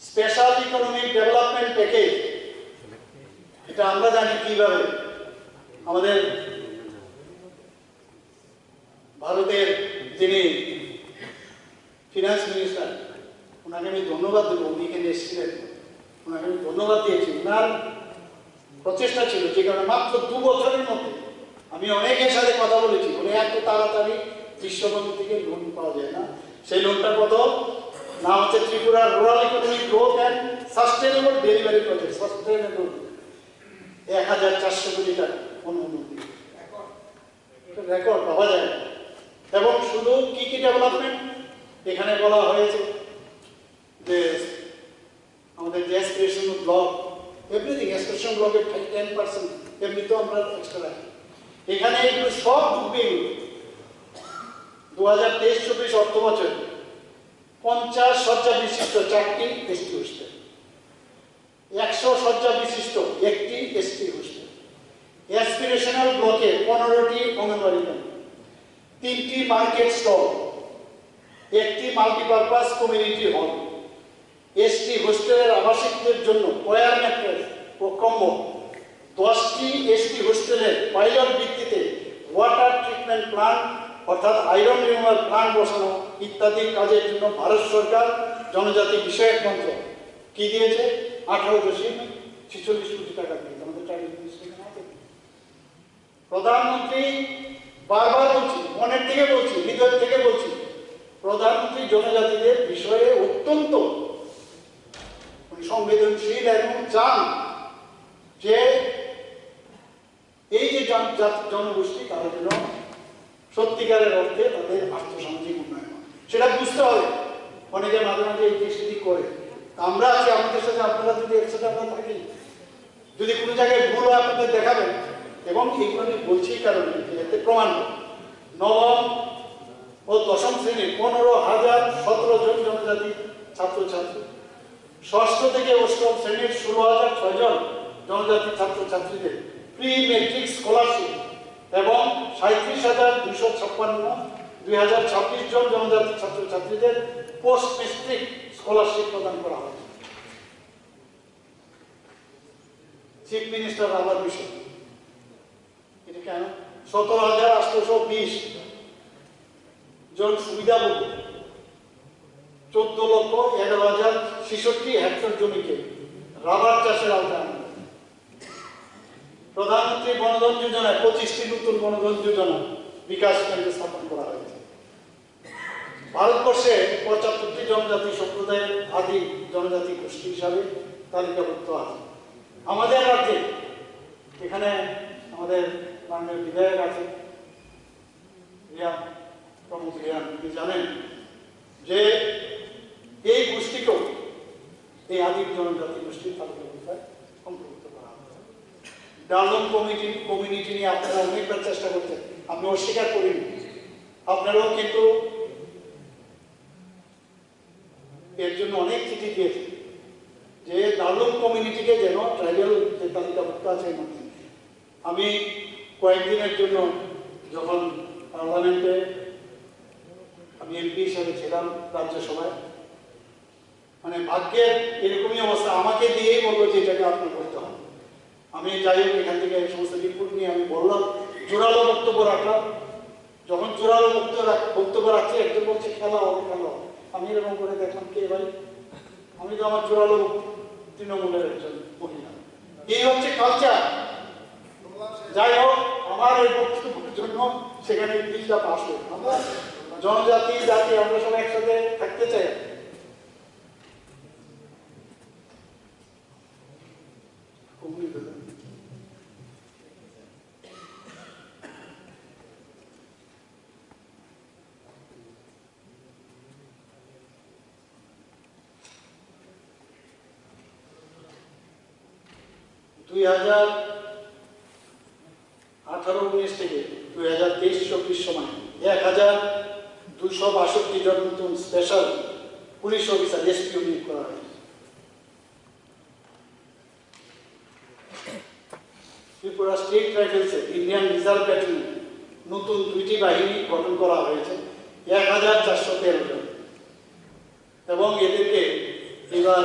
স্পেশাল ইকোনমিক ডেভেলপমেন্ট প্যাকেজ, এটা আমরা জানি কিভাবে আমাদের ভারতের যিনি ফিনান্স মিনিস্টার, ওনাকে আমি ধন্যবাদ দেবো, উনি এখানে এসেছিলেন, ওনাকে আমি ধন্যবাদ দিয়েছি। ওনার প্রচেষ্টা ছিল, যে কারণে মাত্র 2 বছরের মধ্যে আমি অনেকের সাথে কথা বলেছি, বলে এত তাড়াতাড়ি বিশ্বব্যাংক থেকে লোন পাওয়া যায় না। সেই লোনটা কত না হচ্ছে Tripura rural economic growth and sustainable delivery project, sustainable 1,400 কোটি টাকা অনুমোদন দিয়ে রেকর্ড পাওয়া যায়। এবং শুধু কি কি ডেভেলপমেন্ট এখানে বলা হয়েছে যে আমাদের যে অ্যাসপিরেশন ব্লক, এভরিথিং অ্যাসপিরেশন ব্লকের 10% এমনিতেও আমরা এক্সট্রা রাখি। এখানে এগুলো সব ঢুকবে। 2023-24 অর্থ বছর 50 শয্যা বিশিষ্ট 4টি এসটি হোস্টেল, 100 শয্যা বিশিষ্ট 1টি এসটি হোস্টেল, অ্যাসপিরেশনাল ব্লকে 15টি অঙ্গনওয়াড়ি কেন্দ্র, 3টি মার্কেট স্টল, 1টি মাল্টিপারপাস কমিউনিটি হল, এসটি হোস্টেলের আবাসিকদের জন্য ওয়্যার ম্যাট্রেস ও কম্বল, 10টি এসটি হোস্টেলের পাইলট ভিত্তিতে ওয়াটার ট্রিটমেন্ট প্ল্যান্ট অর্থাৎ আয়রন রিমুভাল প্ল্যান্ট বসানো ইত্যাদি কাজের জন্য ভারত সরকার জনজাতি বিষয়ক মন্ত্রক কি দিয়েছে 18.46 কোটি টাকা দিয়েছে। আমাদের ট্রাইবাল মিনিস্ট্রি আছে প্রধানমন্ত্রী বারবার বলছি, মনের থেকে বলছি, হৃদয় থেকে বলছি, প্রধানমন্ত্রী জনজাতিদের বিষয়ে অত্যন্ত সংবেদনশীল এবং চান যে এই যে জনগোষ্ঠী তারা যেন সত্যিকারের অর্থে তাদের আর্থসামাজিক উন্নয়ন হয়। সেটা বুঝতে হবে। অনেকে মাঝে মাঝে এই দৃষ্টি করে, আমরা আছি, আমাদের সাথে আপনারা যদি একসাথে আমরা থাকি, যদি কোনো জায়গায় ভুল হয় আপনাদের দেখাবেন। এবং এইগুলো আমি বলছি কারণে এতে প্রমাণ নবম ও দশম শ্রেণীর 15,017 জন জনজাতি ছাত্রছাত্রী, ষষ্ঠ থেকে অষ্টম শ্রেণীর 16,006 জন জনজাতি ছাত্রছাত্রীদের প্রি মেট্রিক স্কলারশিপ এবং 37,256 2026 জন জনজাতি ছাত্রছাত্রীদের পোস্ট মেট্রিক স্কলারশিপ প্রদান করা হয়েছে। চিফ মিনিস্টার আবার বিষয় এটা কেন 17,820 জন সুবিধাভোগী 14,11,066 হেক্টর জমিকে রাবার চাষের আওতায় আনা। প্রধানমন্ত্রী বনধন যোজনায় 25টি নতুন বনধন যোজনা বিকাশ কেন্দ্র স্থাপন করা হয়েছে। ভারতবর্ষে 75টি জনজাতি সম্প্রদায়ের আদি জনজাতি গোষ্ঠী হিসাবে তালিকাভুক্ত আছে। আমাদের রাজ্যে এখানে আমাদের মাননীয় বিধায়ক আছে রিয়ান, প্রমুখ রিয়ান, আপনি জানেন যে এই গোষ্ঠীকেও এই আদি জনজাতি গোষ্ঠীর তালিকাভুক্তায় অন্তর্ভুক্ত করা হবে। ডালম কমিউনিটি নিয়ে আপনারা অনেকবার চেষ্টা করছেন, আমি অস্বীকার করিনি। আপনারাও কিন্তু এর জন্য অনেক চিঠি দিয়েছেন যে ডালম কমিউনিটিকে যেন ট্রাইবাল যে তালিকাভুক্ত আছে এর মধ্যে। আমি কয়েকদিনের জন্য যখন পার্লামেন্টে আমি এমপি হিসাবে ছিলাম রাজ্যসভায়, মানে ভাগ্যের এরকমই অবস্থা, আমাকে দিয়েই বলবো যে এটাকে আপনার করতে হবে। আমি যাই হোক এখান থেকে এই সমস্ত রিপোর্ট নিয়ে আমি বললাম, জোরালো বক্তব্য রাখলাম। যখন জোরালো বক্তব্য রাখছি একজন বলছে খেলা হবে, খেলা হবে। আমি এরকম করে দেখলাম কে ভাই, আমি তো আমার জোরালো তৃণমূলের একজন মহিলা। এই হচ্ছে কালচার। যাই হোক, আমার এই বক্তব্যের জন্য সেখানে বিলটা পাস হয়ে, আমরা জনজাতি জাতি আমরা সবাই একসাথে থাকতে চাই। দুই 2018-19 থেকে 2023-24 সময় 1,262 জন নতুন স্পেশাল পুলিশ অফিসার এসপিও নিয়োগ করা হয়েছে। ত্রিপুরা স্টেট রাইফেলসে ইন্ডিয়ান রিজার্ভ ব্যাটালিয়ন নতুন 2টি বাহিনী গঠন করা হয়েছে, 1,413 জন। এবং এদেরকে এবার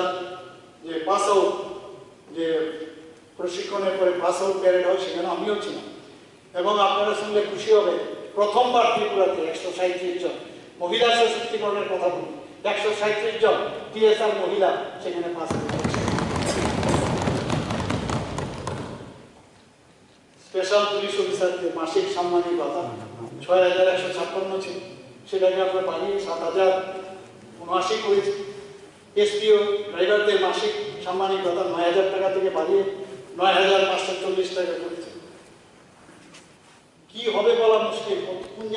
যে পাস আউট, যে প্রশিক্ষণের পরে পাস আউট প্যারেড হয়, সেখানে আমিও ছিলাম। এবং আপনারা শুনলে খুশি হবে, প্রথমবার ত্রিপুরাতে 137 জন মহিলা সশক্তিকরণের কথা বলি, 137 জন টিএসআর মহিলা সেখানে পাস আউট হয়েছে। স্পেশাল পুলিশ অফিসারদের মাসিক সাম্মানিক ভাতা 6,156 ছিল, সেটাকে আমরা বাড়িয়ে 7,079 করেছি। এসপিও ড্রাইভারদের মাসিক সাম্মানিক ভাতা 9,000 টাকা থেকে বাড়িয়ে 9,540 টাকা করেছে। কি হবে বলা মুশকিল।